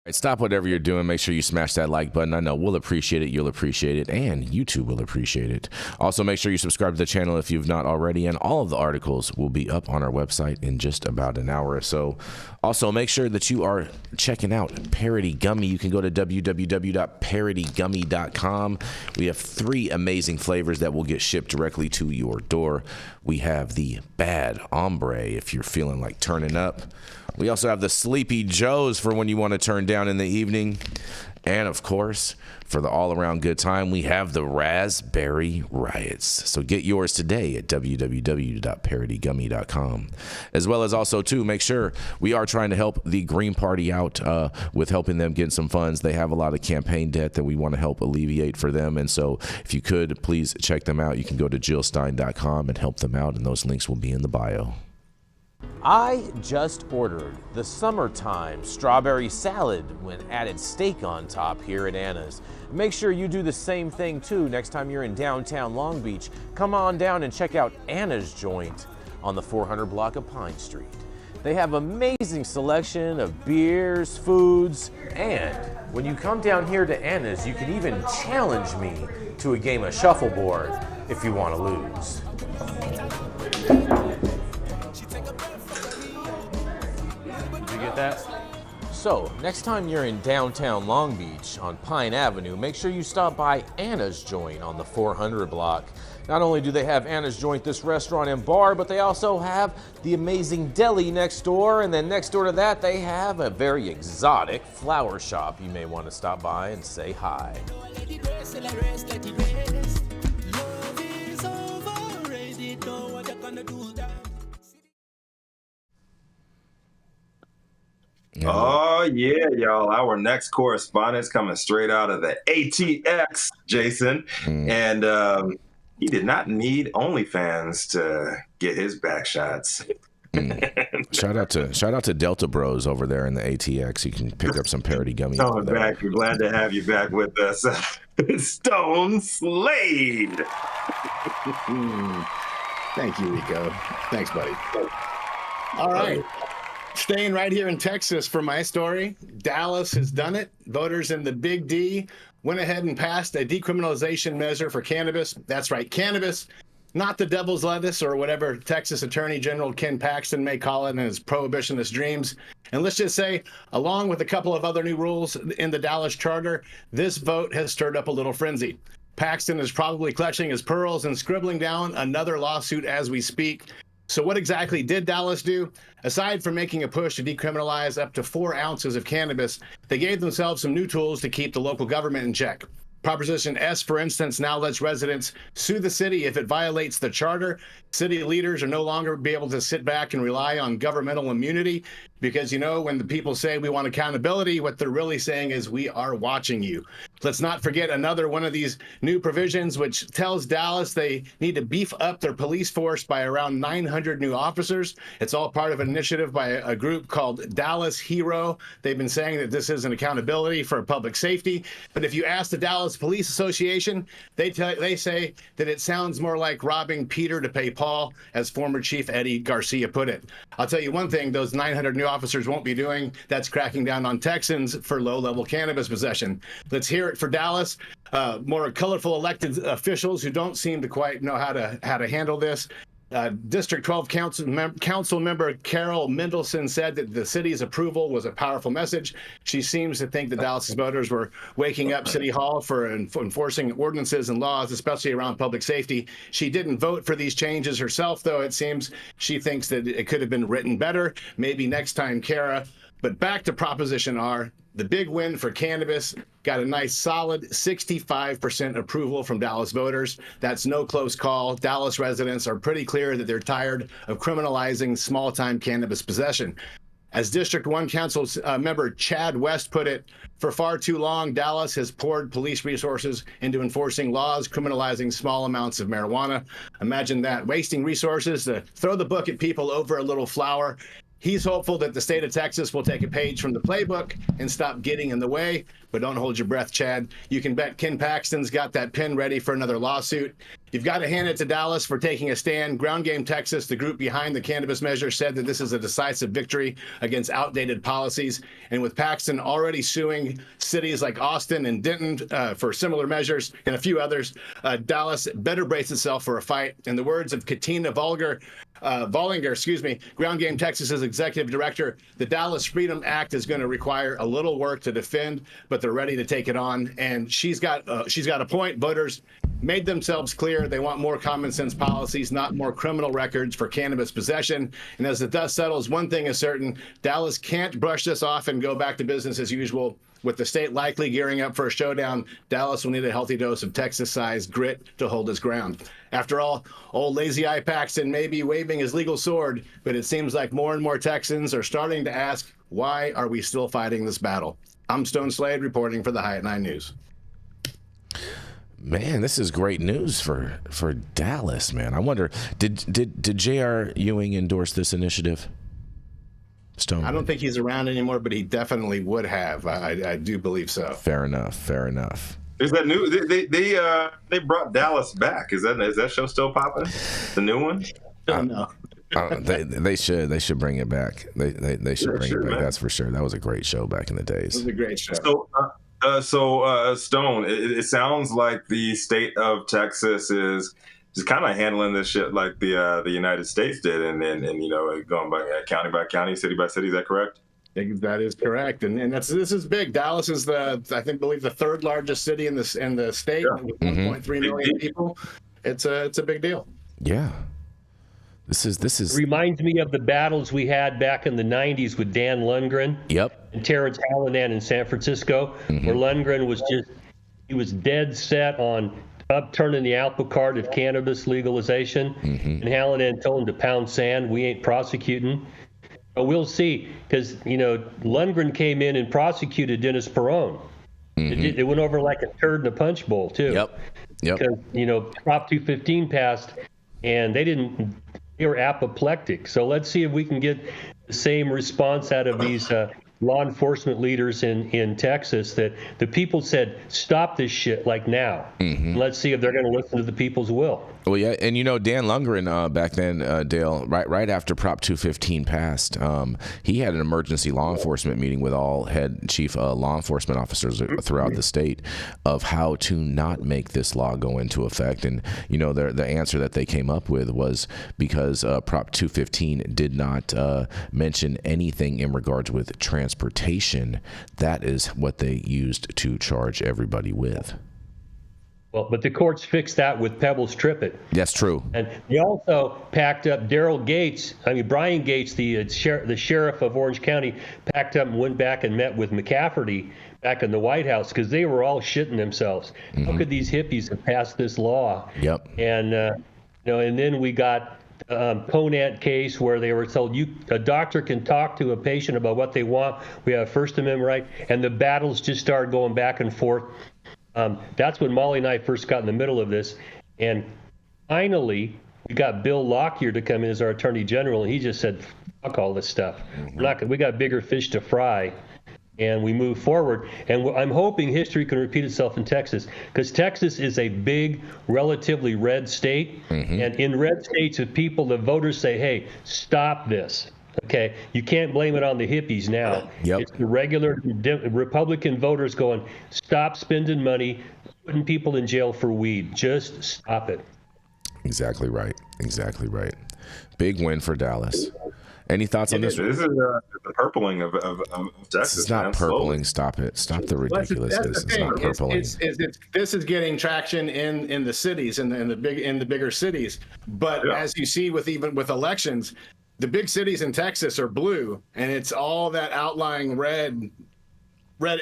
Right, stop whatever you're doing. Make sure you smash that like button. I know we'll appreciate it. You'll appreciate it. And YouTube will appreciate it. Also, make sure you subscribe to the channel if you've not already. And all of the articles will be up on our website in just about an hour or so. Also, make sure that you are checking out Parody Gummy. You can go to www.parodygummy.com. We have 3 amazing flavors that will get shipped directly to your door. We have the Bad Ombre if you're feeling like turning up. We also have the Sleepy Joes for when you want to turn down in the evening. And, of course, for the all-around good time, we have the Raspberry Riots. So get yours today at www.parodygummy.com. As well as also, too, make sure we are trying to help the Green Party out with helping them get some funds. They have a lot of campaign debt that we want to help alleviate for them. And so if you could, please check them out. You can go to jillstein.com and help them out, and those links will be in the bio. I just ordered the summertime strawberry salad when added steak on top here at Anna's. Make sure you do the same thing too next time you're in downtown Long Beach. Come on down and check out Anna's joint on the 400 block of Pine Street. They have amazing selection of beers, foods, and when you come down here to Anna's, you can even challenge me to a game of shuffleboard if you want to lose. Get that? So, next time you're in downtown Long Beach on Pine Avenue, make sure you stop by Anna's Joint on the 400 block. Not only do they have Anna's Joint, this restaurant and bar, but they also have the amazing deli next door, and then next door to that, they have a very exotic flower shop. You may want to stop by and say hi. Oh, yeah, y'all. Our next correspondent's coming straight out of the ATX, Jason. And he did not need OnlyFans to get his back shots. Shout out to Delta Bros over there in the ATX. You can pick up some Parody Gummy. Coming back. We're glad to have you back with us. Stone Slade. Thank you, Rico. Thanks, buddy. All right. Staying right here in Texas for my story. Dallas has done it. Voters in the Big D went ahead and passed a decriminalization measure for cannabis. That's right, cannabis, not the devil's lettuce or whatever Texas Attorney General Ken Paxton may call it in his prohibitionist dreams. And let's just say, along with a couple of other new rules in the Dallas charter, this vote has stirred up a little frenzy. Paxton is probably clutching his pearls and scribbling down another lawsuit as we speak. So what exactly did Dallas do? Aside from making a push to decriminalize up to 4 ounces of cannabis, they gave themselves some new tools to keep the local government in check. Proposition S, for instance, now lets residents sue the city if it violates the charter. City leaders are no longer be able to sit back and rely on governmental immunity because, you know, when the people say we want accountability, what they're really saying is we are watching you. Let's not forget another one of these new provisions, which tells Dallas they need to beef up their police force by around 900 new officers. It's all part of an initiative by a group called Dallas Hero. They've been saying that this is an accountability for public safety. But if you ask the Dallas Police Association, they say that it sounds more like robbing Peter to pay Paul, as former Chief Eddie Garcia put it. I'll tell you one thing, those 900 new officers won't be doing, that's cracking down on Texans for low-level cannabis possession. Let's hear it for Dallas. More colorful elected officials who don't seem to quite know how to handle this. District 12 council member Carol Mendelson said that the city's approval was a powerful message. She seems to think that Dallas's voters were waking up City Hall for enforcing ordinances and laws, especially around public safety. She didn't vote for these changes herself, though. It seems she thinks that it could have been written better. Maybe next time, Kara. But back to Proposition R. The big win for cannabis got a nice solid 65% approval from Dallas voters. That's no close call. Dallas residents are pretty clear that they're tired of criminalizing small-time cannabis possession. As District 1 Council member Chad West put it, for far too long, Dallas has poured police resources into enforcing laws criminalizing small amounts of marijuana. Imagine that, wasting resources to throw the book at people over a little flour. He's hopeful that the state of Texas will take a page from the playbook and stop getting in the way. But don't hold your breath, Chad. You can bet Ken Paxton's got that pen ready for another lawsuit. You've got to hand it to Dallas for taking a stand. Ground Game Texas, the group behind the cannabis measure, said that this is a decisive victory against outdated policies. And with Paxton already suing cities like Austin and Denton for similar measures and a few others, Dallas better brace itself for a fight. In the words of Katina Vollinger, Ground Game Texas's executive director, the Dallas Freedom Act is going to require a little work to defend, but they're ready to take it on. And she's got a point. Voters made themselves clear they want more common sense policies, not more criminal records for cannabis possession. And as the dust settles, one thing is certain: Dallas can't brush this off and go back to business as usual. With the state likely gearing up for a showdown, Dallas will need a healthy dose of Texas-sized grit to hold his ground. After all, old Lazy Eye Paxton may be waving his legal sword, but it seems like more and more Texans are starting to ask, why are we still fighting this battle? I'm Stone Slade reporting for the High at 9 News. Man, this is great news for Dallas, man. I wonder, did J.R. Ewing endorse this initiative? Stone. I don't think he's around anymore, but he definitely would have. I do believe so. Fair enough. Is that new? They brought Dallas back. Is that show still popping? The new one? No. They should bring it back. They should bring it back. Man. That's for sure. That was a great show back in the days. It was a great show. So Stone, it sounds like the state of Texas is just kind of handling this shit like the United States did, and you know, going by county, city by city. Is that correct? That is correct, and this is big. Dallas is believe the third largest city in the state, with 1.3 million people. It's a big deal. Yeah. This is reminds me of the battles we had back in the 90s with Dan Lundgren. Yep. And Terrence Hallinan in San Francisco, where Lundgren was dead set on upturning the apple cart of cannabis legalization, and Hallinan told him to pound sand. We ain't prosecuting. But we'll see, because Lundgren came in and prosecuted Dennis Perone. It went over like a turd in a punch bowl too. Yep. Because Prop 215 passed, and they were apoplectic. So let's see if we can get the same response out of these law enforcement leaders in Texas, that the people said, stop this shit like now. Let's see if they're going to listen to the people's will. Well, yeah, and Dan Lundgren back then, Dale, right after Prop 215 passed, he had an emergency law enforcement meeting with all head chief law enforcement officers throughout the state of how to not make this law go into effect. And the answer that they came up with was because Prop 215 did not mention anything in regards with transportation. That is what they used to charge everybody with. Well, but the courts fixed that with Pebbles Trip It. That's true. And they also packed up Brian Gates, the sheriff of Orange County, packed up and went back and met with McCafferty back in the White House because they were all shitting themselves. How could these hippies have passed this law? Yep. And and then we got Conant case where they were told a doctor can talk to a patient about what they want. We have First Amendment right, and the battles just started going back and forth. That's when Molly and I first got in the middle of this, and finally we got Bill Lockyer to come in as our Attorney General, and he just said, "Fuck all this stuff. We got bigger fish to fry." And we move forward, and I'm hoping history can repeat itself in Texas, because Texas is a big, relatively red state, and in red states, the voters say, "Hey, stop this." Okay, you can't blame it on the hippies now. It's the regular Republican voters going, "Stop spending money, putting people in jail for weed. Just stop it." Exactly right. Exactly right. Big win for Dallas. Any thoughts on this? This is the purpling of Texas. It's not purpling. Stop it. Stop the ridiculousness. It's not purpling. This is getting traction in the cities, in the bigger cities. But as you see with elections, the big cities in Texas are blue, and it's all that outlying red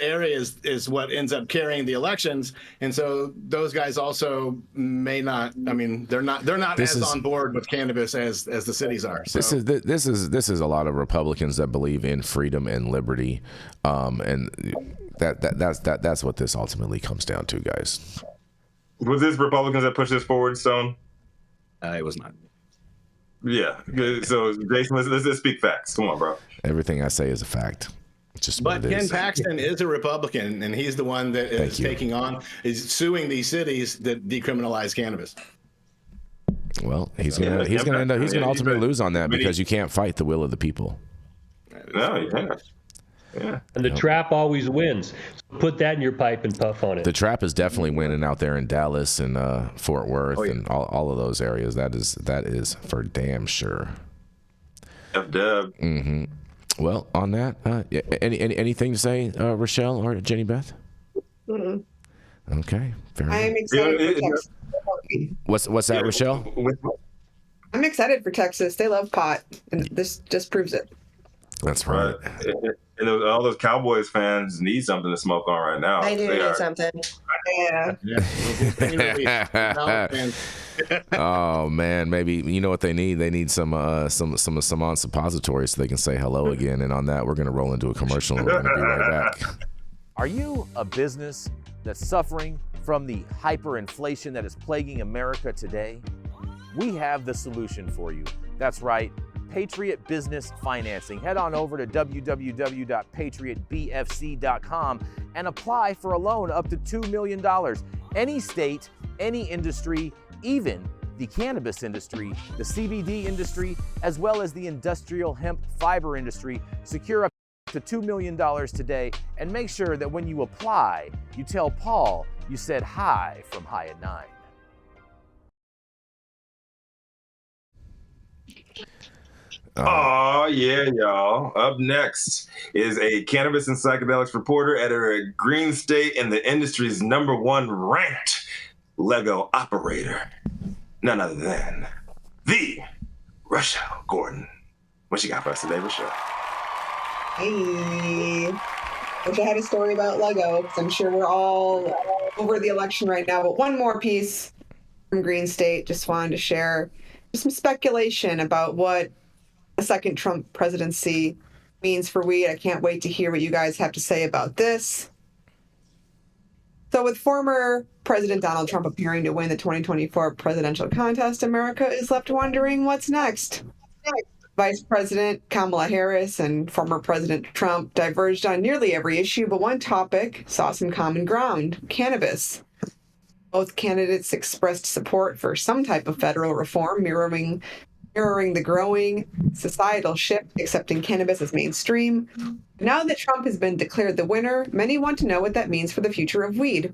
areas is what ends up carrying the elections. And so those guys also may not. I mean, they're not as on board with cannabis as the cities are. So. This is a lot of Republicans that believe in freedom and liberty, and that's what this ultimately comes down to, guys. Was this Republicans that pushed this forward, Stone? It was not. Yeah. So Jason, let's just speak facts. Come on, bro. Everything I say is a fact. But Ken Paxton is a Republican, and he's the one that is suing these cities that decriminalize cannabis. Well, he's gonna ultimately lose on that because you can't fight the will of the people. No, you can't. Yeah. And the trap always wins. So put that in your pipe and puff on it. The trap is definitely winning out there in Dallas and Fort Worth and all of those areas. That is for damn sure. F-dub. Mm-hmm. Well, on that, anything to say, Rochelle or Jenny Beth? Mm-hmm. Okay, fair I am excited for Texas. What's that, Rochelle? I'm excited for Texas. They love pot, and this just proves it. That's right. And all those Cowboys fans need something to smoke on right now. They need something. Yeah. Oh man, maybe you know what they need? They need some on suppositories so they can say hello again. And on that, we're gonna roll into a commercial and we're gonna be right back. Are you a business that's suffering from the hyperinflation that is plaguing America today? We have the solution for you. That's right. Patriot Business Financing. Head on over to www.patriotbfc.com and apply for a loan up to $2 million. Any state, any industry, even the cannabis industry, the CBD industry, as well as the industrial hemp fiber industry, secure up to $2 million today, and make sure that when you apply, you tell Paul you said hi from High at 9. Oh, yeah, y'all. Up next is a cannabis and psychedelics reporter, editor at Green State, and the industry's #1 ranked Lego operator. None other than the Rochelle Gordon. What you got for us today, Rochelle? Hey. Wish I had a story about Lego, because I'm sure we're all over the election right now. But one more piece from Green State, just wanted to share just some speculation about what a second Trump presidency means for weed. I can't wait to hear what you guys have to say about this. So with former President Donald Trump appearing to win the 2024 presidential contest, America is left wondering what's next. Vice President Kamala Harris and former President Trump diverged on nearly every issue, but one topic saw some common ground: cannabis. Both candidates expressed support for some type of federal reform, mirroring the growing societal shift accepting cannabis as mainstream. Now that Trump has been declared the winner, many want to know what that means for the future of weed.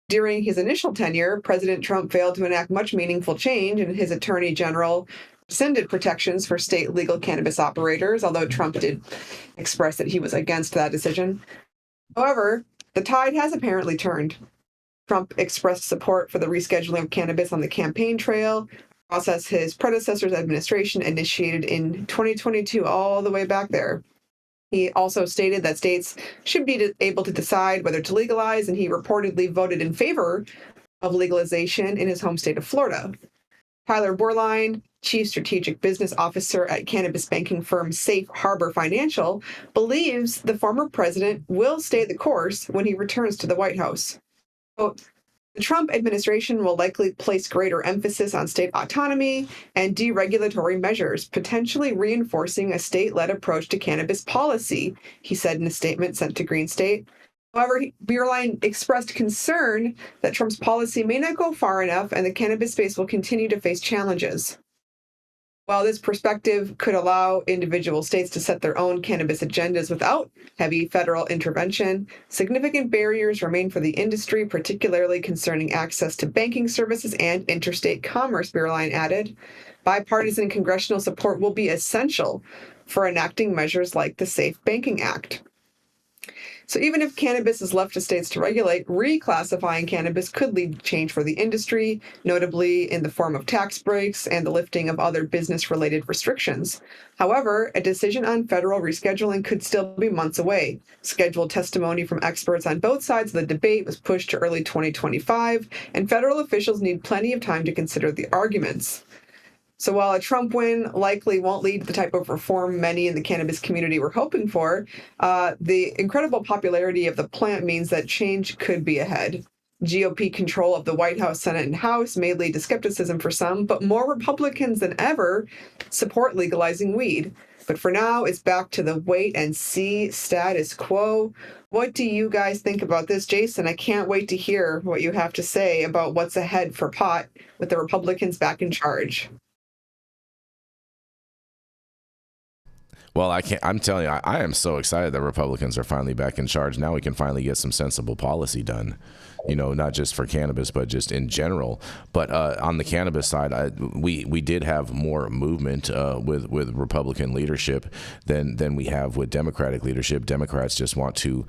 During his initial tenure, President Trump failed to enact much meaningful change, and his attorney general rescinded protections for state legal cannabis operators, although Trump did express that he was against that decision. However, the tide has apparently turned. Trump expressed support for the rescheduling of cannabis on the campaign trail, process his predecessor's administration initiated in 2022 all the way back there. He also stated that states should be able to decide whether to legalize, and he reportedly voted in favor of legalization in his home state of Florida. Tyler Borline, Chief Strategic Business Officer at cannabis banking firm Safe Harbor Financial, believes the former president will stay the course when he returns to the White House. Quote, the Trump administration will likely place greater emphasis on state autonomy and deregulatory measures, potentially reinforcing a state-led approach to cannabis policy, he said in a statement sent to Green State. However, Borline expressed concern that Trump's policy may not go far enough and the cannabis space will continue to face challenges. While this perspective could allow individual states to set their own cannabis agendas without heavy federal intervention, significant barriers remain for the industry, particularly concerning access to banking services and interstate commerce, Borline added. Bipartisan congressional support will be essential for enacting measures like the Safe Banking Act. So even if cannabis is left to states to regulate, reclassifying cannabis could lead to change for the industry, notably in the form of tax breaks and the lifting of other business-related restrictions. However, a decision on federal rescheduling could still be months away. Scheduled testimony from experts on both sides of the debate was pushed to early 2025, and federal officials need plenty of time to consider the arguments. So while a Trump win likely won't lead to the type of reform many in the cannabis community were hoping for, the incredible popularity of the plant means that change could be ahead. GOP control of the White House, Senate, and House may lead to skepticism for some, but more Republicans than ever support legalizing weed. But for now, it's back to the wait and see status quo. What do you guys think about this, Jason? I can't wait to hear what you have to say about what's ahead for pot with the Republicans back in charge. Well, I'm telling you, I am so excited that Republicans are finally back in charge. Now we can finally get some sensible policy done, you know, not just for cannabis, but just in general. But on the cannabis side, we did have more movement with Republican leadership than we have with Democratic leadership. Democrats just want to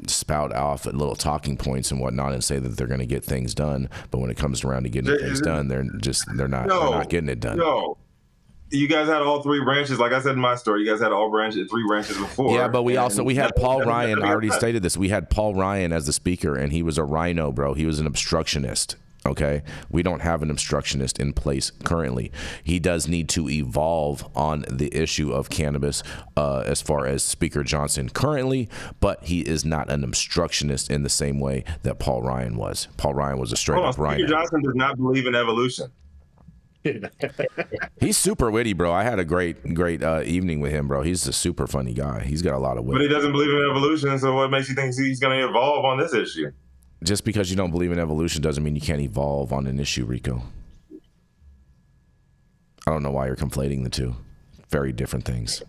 spout off little talking points and whatnot and say that they're going to get things done. But when it comes around to getting things done, they're not getting it done. No. You guys had all three branches. Like I said in my story, you guys had three branches before. Yeah, but we had Paul Ryan. I already stated this. We had Paul Ryan as the speaker, and he was a rhino, bro. He was an obstructionist. Okay, we don't have an obstructionist in place currently. He does need to evolve on the issue of cannabis as far as Speaker Johnson currently, but he is not an obstructionist in the same way that Paul Ryan was. Paul Ryan was a straight up rhino. Speaker Johnson does not believe in evolution. He's super witty, bro. I had a great evening with him, bro. He's a super funny guy. He's got a lot of wit. But he doesn't believe in evolution, so what makes you think he's going to evolve on this issue? Just because you don't believe in evolution doesn't mean you can't evolve on an issue, Rico. I don't know why you're conflating the two. Very different things.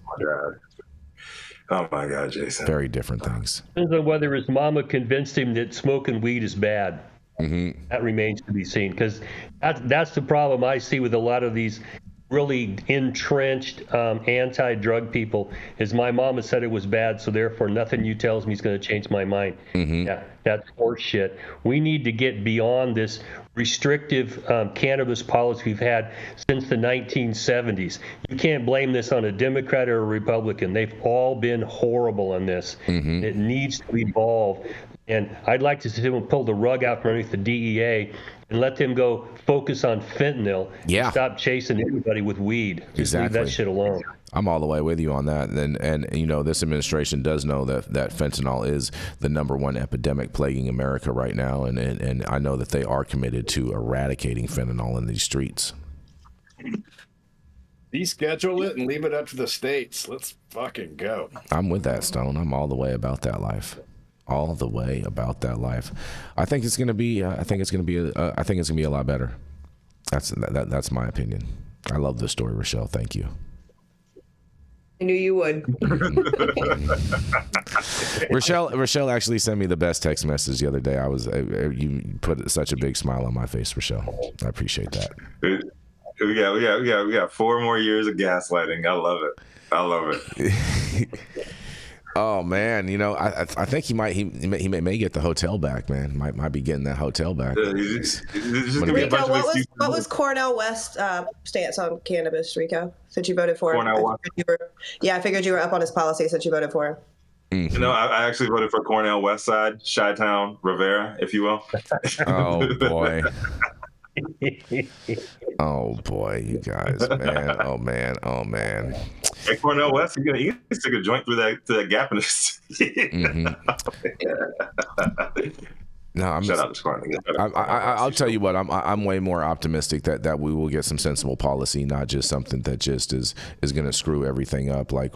Oh my God, Jason. Very different things. Depends on whether his mama convinced him that smoking weed is bad. Mm-hmm. That remains to be seen, because that's the problem I see with a lot of these really entrenched anti-drug people is my mama said it was bad, so therefore nothing you tells me is going to change my mind. Mm-hmm. Yeah, that's horseshit. We need to get beyond this restrictive cannabis policy we've had since the 1970s. You can't blame this on a Democrat or a Republican. They've all been horrible on this. Mm-hmm. It needs to evolve. And I'd like to see them pull the rug out from underneath the DEA and let them go focus on fentanyl. Yeah. Stop chasing everybody with weed. Just exactly. Leave that shit alone. I'm all the way with you on that. And you know, this administration does know that fentanyl is the #1 epidemic plaguing America right now. And I know that they are committed to eradicating fentanyl in these streets. Deschedule it and leave it up to the states. Let's fucking go. I'm with that, Stone. I'm all the way about that life. All the way about that life. I think it's gonna be. I think it's gonna be a lot better. That's my opinion. I love this story, Rochelle. Thank you. I knew you would. Rochelle actually sent me the best text message the other day. You put such a big smile on my face, Rochelle. I appreciate that. We got 4 more years of gaslighting. I love it. Oh man, I think he may get the hotel back, man. Might be getting that hotel back. Rico, what was Cornel West's stance on cannabis, Rico? Since you voted for him, I figured you were up on his policy since you voted for him. Mm-hmm. I actually voted for Cornell West Side, Chi-Town, Rivera, if you will. Oh boy. Oh boy, you guys, man. Oh man. Hey, Cornell West, you can stick a joint through that gap in his. No, I'll tell you what. I'm way more optimistic that we will get some sensible policy, not just something that just is going to screw everything up like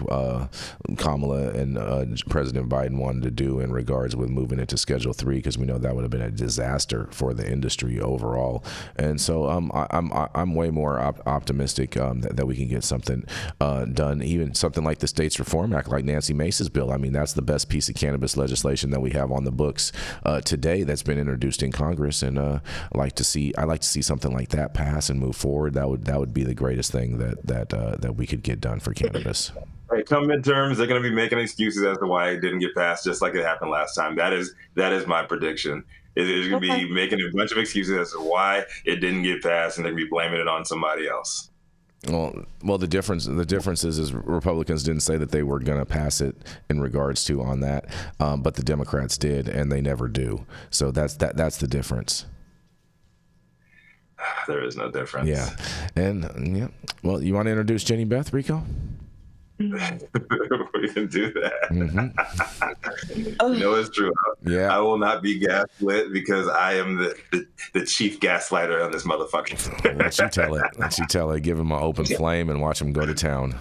Kamala and President Biden wanted to do in regards with moving it to Schedule 3, because we know that would have been a disaster for the industry overall. And so I'm way more optimistic that we can get something done, even something like the States Reform Act, like Nancy Mace's bill. I mean, that's the best piece of cannabis legislation that we have on the books today that's been introduced in Congress, and I like to see something like that pass and move forward. That would be the greatest thing that we could get done for cannabis. Right, come midterms, they're going to be making excuses as to why it didn't get passed, just like it happened last time. That is my prediction. It's going to be making a bunch of excuses as to why it didn't get passed, and they're going to be blaming it on somebody else. Well, the difference is Republicans didn't say that they were going to pass it in regards to on that, but the Democrats did, and they never do. So that's the difference. There is no difference. Yeah, and yeah. Well, you want to introduce Jenny Beth, Rico? We can do that. Mm-hmm. No, it's true. Yeah, I will not be gaslit because I am the chief gaslighter on this motherfucker. Let you tell it. Give him an open flame and watch him go to town.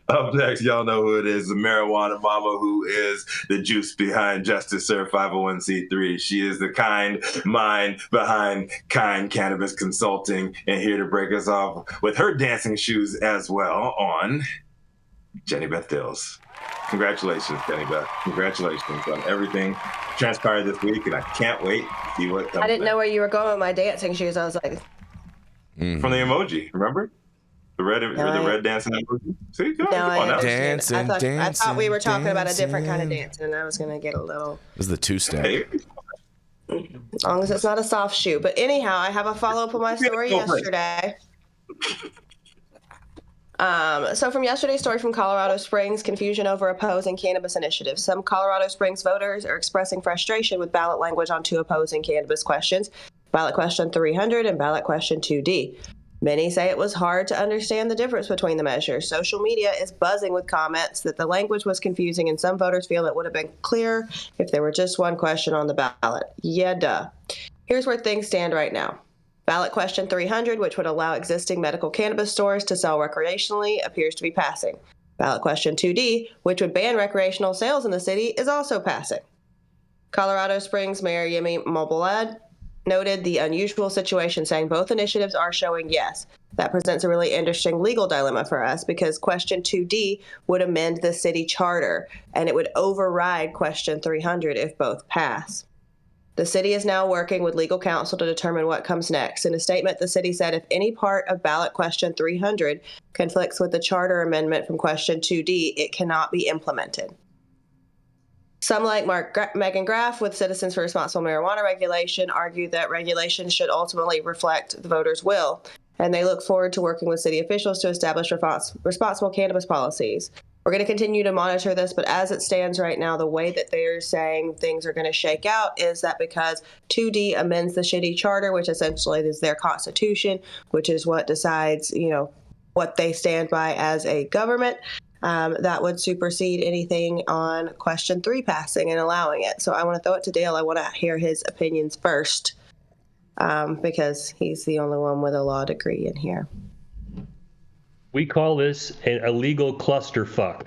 Up next, y'all know who it is, the marijuana mama who is the juice behind Justice Serve 501c3. She is the kind mind behind Kind Cannabis Consulting, and here to break us off with her dancing shoes as well on Jenny Beth Dills. Congratulations, Jenny Beth. Congratulations on everything transpired this week, and I can't wait to see what comes. I didn't know where you were going with my dancing shoes. I was like, from the emoji, remember? The red dancing emoji. See, come on now. Dancing, I thought we were talking about a different kind of dancing, and I was going to get a little. This is the two-step. As long as it's not a soft shoe. But anyhow, I have a follow-up on my story yesterday. So from yesterday's story from Colorado Springs, confusion over opposing cannabis initiatives. Some Colorado Springs voters are expressing frustration with ballot language on two opposing cannabis questions, ballot question 300 and ballot question 2D. Many say it was hard to understand the difference between the measures. Social media is buzzing with comments that the language was confusing, and some voters feel it would have been clear if there were just one question on the ballot. Yeah, duh. Here's where things stand right now. Ballot question 300, which would allow existing medical cannabis stores to sell recreationally, appears to be passing. Ballot question 2D, which would ban recreational sales in the city, is also passing. Colorado Springs Mayor Yemi Mobolad noted the unusual situation, saying both initiatives are showing yes. That presents a really interesting legal dilemma for us because question 2D would amend the city charter, and it would override question 300 if both pass. The city is now working with legal counsel to determine what comes next. In a statement, the city said if any part of ballot question 300 conflicts with the charter amendment from question 2D, it cannot be implemented. Some, like Megan Graff with Citizens for Responsible Marijuana Regulation, argue that regulation should ultimately reflect the voters' will, and they look forward to working with city officials to establish responsible cannabis policies. We're going to continue to monitor this, but as it stands right now, the way that they're saying things are going to shake out is that because 2D amends the city charter, which essentially is their constitution, which is what decides, what they stand by as a government, that would supersede anything on question 3 passing and allowing it. So I want to throw it to Dale. I want to hear his opinions first because he's the only one with a law degree in here. We call this a legal clusterfuck,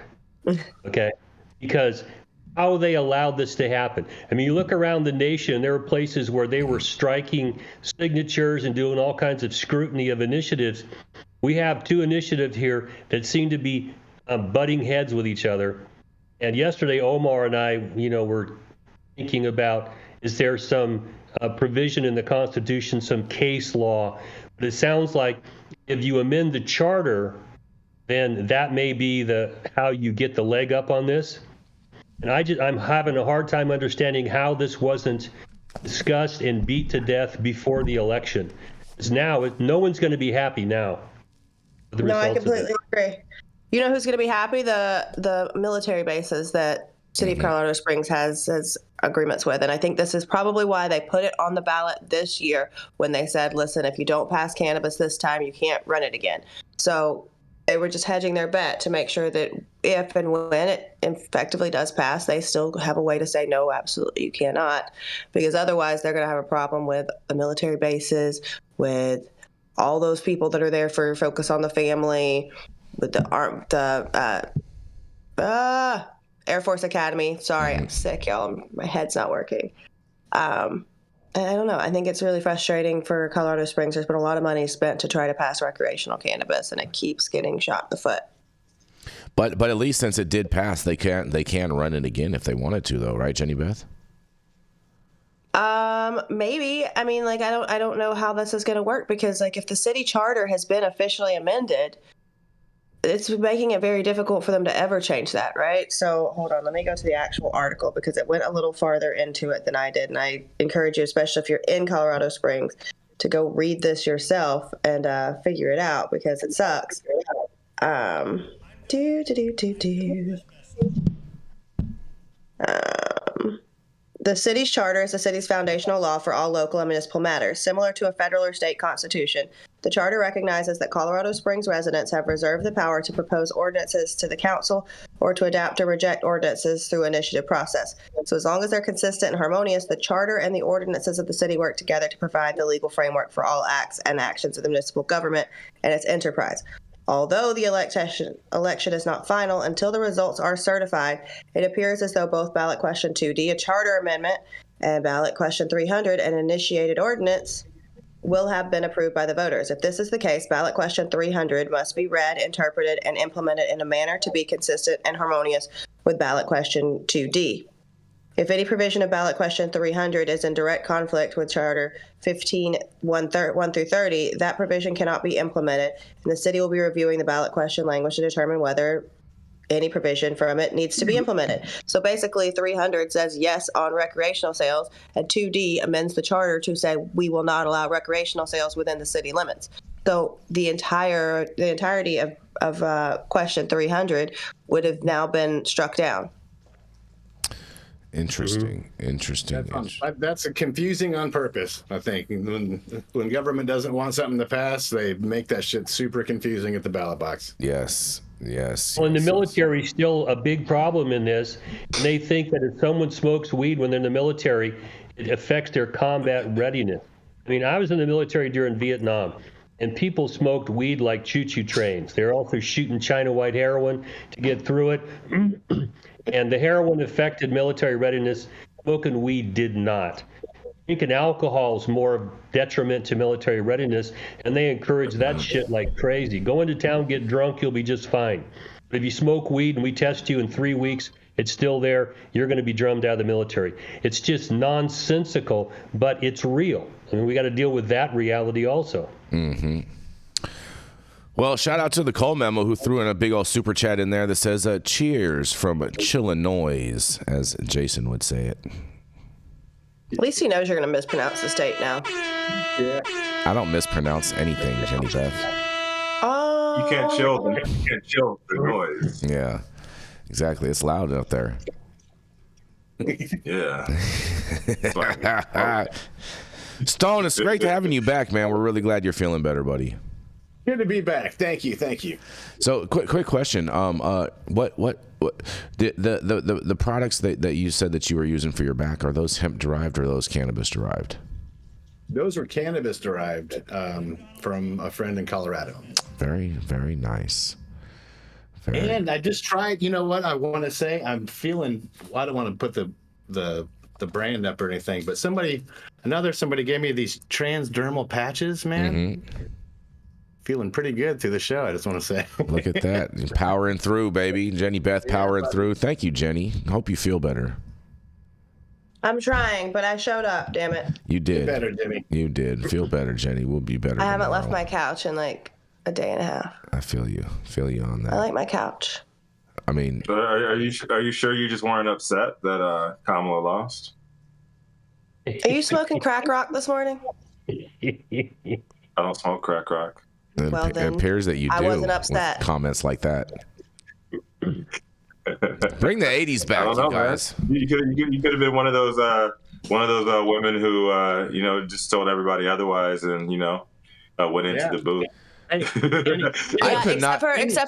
okay? Because how they allowed this to happen. I mean, you look around the nation, there are places where they were striking signatures and doing all kinds of scrutiny of initiatives. We have two initiatives here that seem to be butting heads with each other. And yesterday, Omar and I, were thinking about, is there some provision in the Constitution, some case law? But it sounds like if you amend the charter, then that may be how you get the leg up on this. And I'm having a hard time understanding how this wasn't discussed and beat to death before the election. Because now no one's going to be happy now. No, I completely agree. You know who's going to be happy? The military bases that City of Colorado Springs has agreements with. And I think this is probably why they put it on the ballot this year when they said, listen, if you don't pass cannabis this time, you can't run it again. So they were just hedging their bet to make sure that if and when it effectively does pass, they still have a way to say, no, absolutely, you cannot. Because otherwise, they're going to have a problem with the military bases, with all those people that are there for focus on the family, with the Air Force Academy. Sorry, I'm sick, y'all. My head's not working. And I don't know. I think it's really frustrating for Colorado Springs. There's been a lot of money spent to try to pass recreational cannabis, and it keeps getting shot in the foot. But at least since it did pass, they can run it again if they wanted to, though, right, Jenny Beth? Maybe. I mean, like, I don't know how this is going to work, because, like, if the city charter has been officially amended, it's making it very difficult for them to ever change that, right? So hold on, let me go to the actual article, because it went a little farther into it than I did. And I encourage you, especially if you're in Colorado Springs, to go read this yourself and figure it out, because it sucks. The city's charter is the city's foundational law for all local and municipal matters. Similar to a federal or state constitution, the charter recognizes that Colorado Springs residents have reserved the power to propose ordinances to the council or to adapt or reject ordinances through initiative process. So as long as they're consistent and harmonious, the charter and the ordinances of the city work together to provide the legal framework for all acts and actions of the municipal government and its enterprise. Although the election is not final until the results are certified, it appears as though both ballot question 2D, a charter amendment, and ballot question 300, an initiated ordinance, will have been approved by the voters. If this is the case, ballot question 300 must be read, interpreted, and implemented in a manner to be consistent and harmonious with ballot question 2D. If any provision of ballot question 300 is in direct conflict with Charter 15-1 through 30, that provision cannot be implemented, and the city will be reviewing the ballot question language to determine whether any provision from it needs to be implemented. So basically, 300 says yes on recreational sales, and 2D amends the charter to say we will not allow recreational sales within the city limits. So the entirety of question 300 would have now been struck down. Interesting. That's confusing on purpose, I think. When government doesn't want something to pass, they make that shit super confusing at the ballot box. Yes. Well, and the military is still a big problem in this. And they think that if someone smokes weed when they're in the military, it affects their combat readiness. I mean, I was in the military during Vietnam, and people smoked weed like choo-choo trains. They were also shooting China white heroin to get through it. And the heroin affected military readiness. Smoking weed did not. Drinking alcohol is more detriment to military readiness, and they encourage that shit like crazy. Go into town, get drunk, you'll be just fine. But if you smoke weed and we test you in 3 weeks, it's still there, you're going to be drummed out of the military. It's just nonsensical, but it's real. I mean, we got to deal with that reality also. Mm-hmm. Well, shout out to the Cole Memo who threw in a big old super chat in there that says, cheers from Chillinois, as Jason would say it. At least he knows you're going to mispronounce the state now. Yeah. I don't mispronounce anything, Jenny Beth. Oh. You can't chill the noise. Yeah, exactly. It's loud out there. Yeah. Stone, it's great to having you back, man. We're really glad you're feeling better, buddy. Good to be back. Thank you. So, quick question. What the products that you said that you were using for your back, are those hemp derived or are those cannabis derived? Those were cannabis derived from a friend in Colorado. Very, very nice. And I just tried. You know what I want to say? I'm feeling. I don't want to put the brand up or anything, but somebody gave me these transdermal patches, man. Mm-hmm. Feeling pretty good through the show, I just want to say. Look at that. Powering through, baby. Jenny Beth powering through. Thank you, Jenny. Hope you feel better. I'm trying, but I showed up, damn it. You did. Feel better, Jimmy. You did. Feel better, Jenny. We'll be better I haven't tomorrow. left my couch in like a day and a half. I feel you on that. I like my couch. I mean, are you sure you just weren't upset that Kamala lost? Are you smoking crack rock this morning? I don't smoke crack rock. Well, it appears that you do. I wasn't upset. With comments like that. Bring the 80s back, you guys. Man. You could have been one of those women who just told everybody otherwise, and went into the booth. Except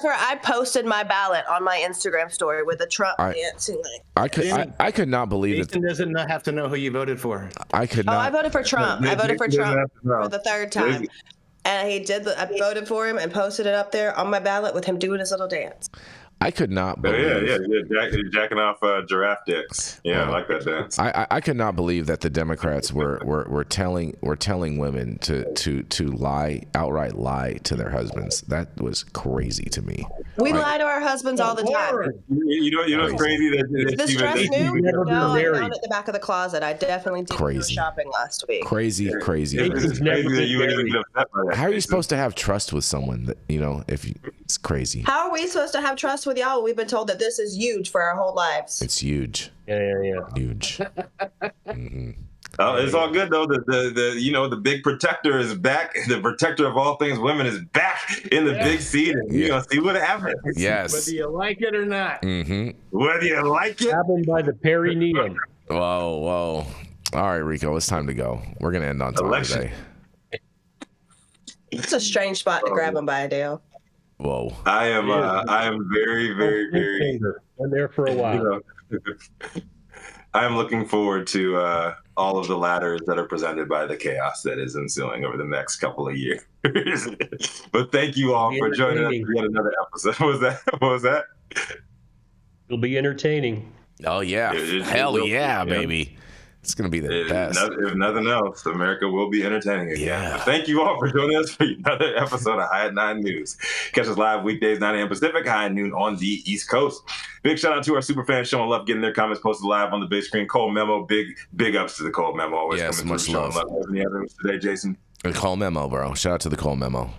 for I posted my ballot on my Instagram story with the Trump dancing. I could not believe it. Jason doesn't have to know who you voted for. I could not. I voted for Trump. I voted for Trump for the third time. And I voted for him and posted it up there on my ballot with him doing his little dance. I could not believe. You're jacking off giraffe dicks. Yeah, I like that dance. I could not believe that the Democrats were telling women to outright lie to their husbands. That was crazy to me. We lie to our husbands all the time. You know what's crazy? This dress new? No, I found it at the back of the closet. I definitely did go shopping last week. Crazy. It's crazy that you would even get upset by that. How are you supposed to have trust with someone that it's crazy? How are we supposed to have trust with y'all? We've been told that this is huge for our whole lives. It's huge. Yeah. Huge. Mm-hmm. It's all good though. The big protector is back. The protector of all things women is back in the big seat, and you're gonna see what happens. Yes. Whether you like it or not. Mm-hmm. Whether you like it. Happened by the perineum. Whoa. All right, Rico, it's time to go. We're gonna end on time today. It's a strange spot to grab them by, Dale. Whoa. I am very, very, very. I'm there for a while. I am looking forward to all of the ladders that are presented by the chaos that is ensuing over the next couple of years. But thank you all for joining us for yet another episode. What was that? It'll be entertaining. Oh yeah. Hell yeah, baby. It's going to be the best. If nothing else, America will be entertaining again. Yeah. Thank you all for joining us for another episode of High at 9 News. Catch us live weekdays, 9 a.m. Pacific, high at noon on the East Coast. Big shout out to our super fans showing love, getting their comments posted live on the big screen. Cole Memo, big ups to the Cole Memo. Always coming much through, love. Any others today, Jason? The Cole Memo, bro. Shout out to the Cole Memo.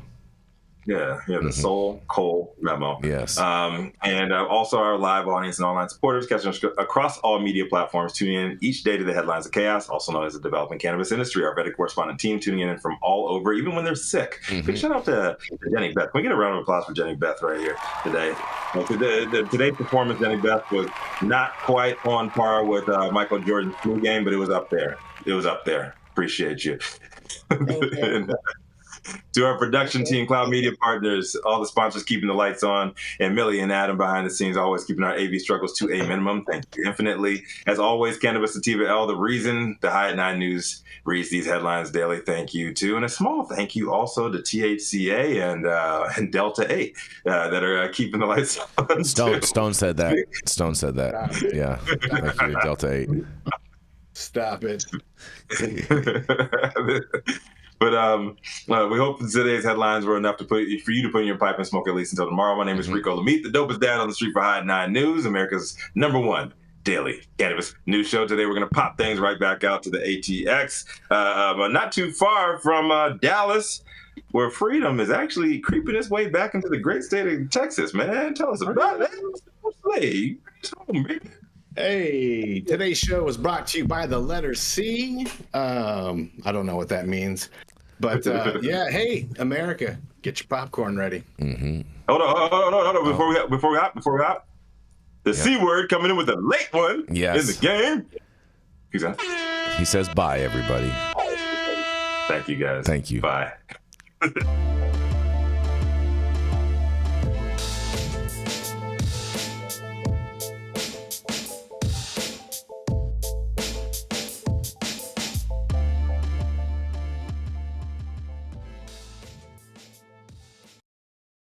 Yeah, the Soul Cole Memo. Yes. And also our live audience and online supporters catching us across all media platforms, tuning in each day to the headlines of chaos, also known as the developing cannabis industry. Our vetted correspondent team tuning in from all over, even when they're sick. Big shout out to Jenny Beth. Can we get a round of applause for Jenny Beth right here today? Today's performance, Jenny Beth, was not quite on par with Michael Jordan's flu game, but it was up there. Appreciate you. To our production team, Cloud Media Partners, all the sponsors keeping the lights on, and Millie and Adam behind the scenes, always keeping our AV struggles to a minimum. Thank you infinitely. As always, Cannabis Sativa L, the reason the High at 9 News reads these headlines daily. Thank you too, and a small thank you also to THCA and Delta 8 that are keeping the lights on. Stone said that. Stone said that. Yeah. Thank you, Delta 8. Stop it. But we hope today's headlines were enough for you to put in your pipe and smoke at least until tomorrow. My name is Rico Lamitte, the dopest dad on the street for High at 9 News, America's #1 daily cannabis news show. Today we're going to pop things right back out to the ATX, but not too far from Dallas, where freedom is actually creeping its way back into the great state of Texas. Man, tell us about that. Slade, Hey, today's show was brought to you by the letter C. I don't know what that means, but yeah. Hey, America, get your popcorn ready. Hold on. Before we hop, the C word coming in with a late one in the game. He says bye, everybody. Thank you, guys. Thank you. Bye.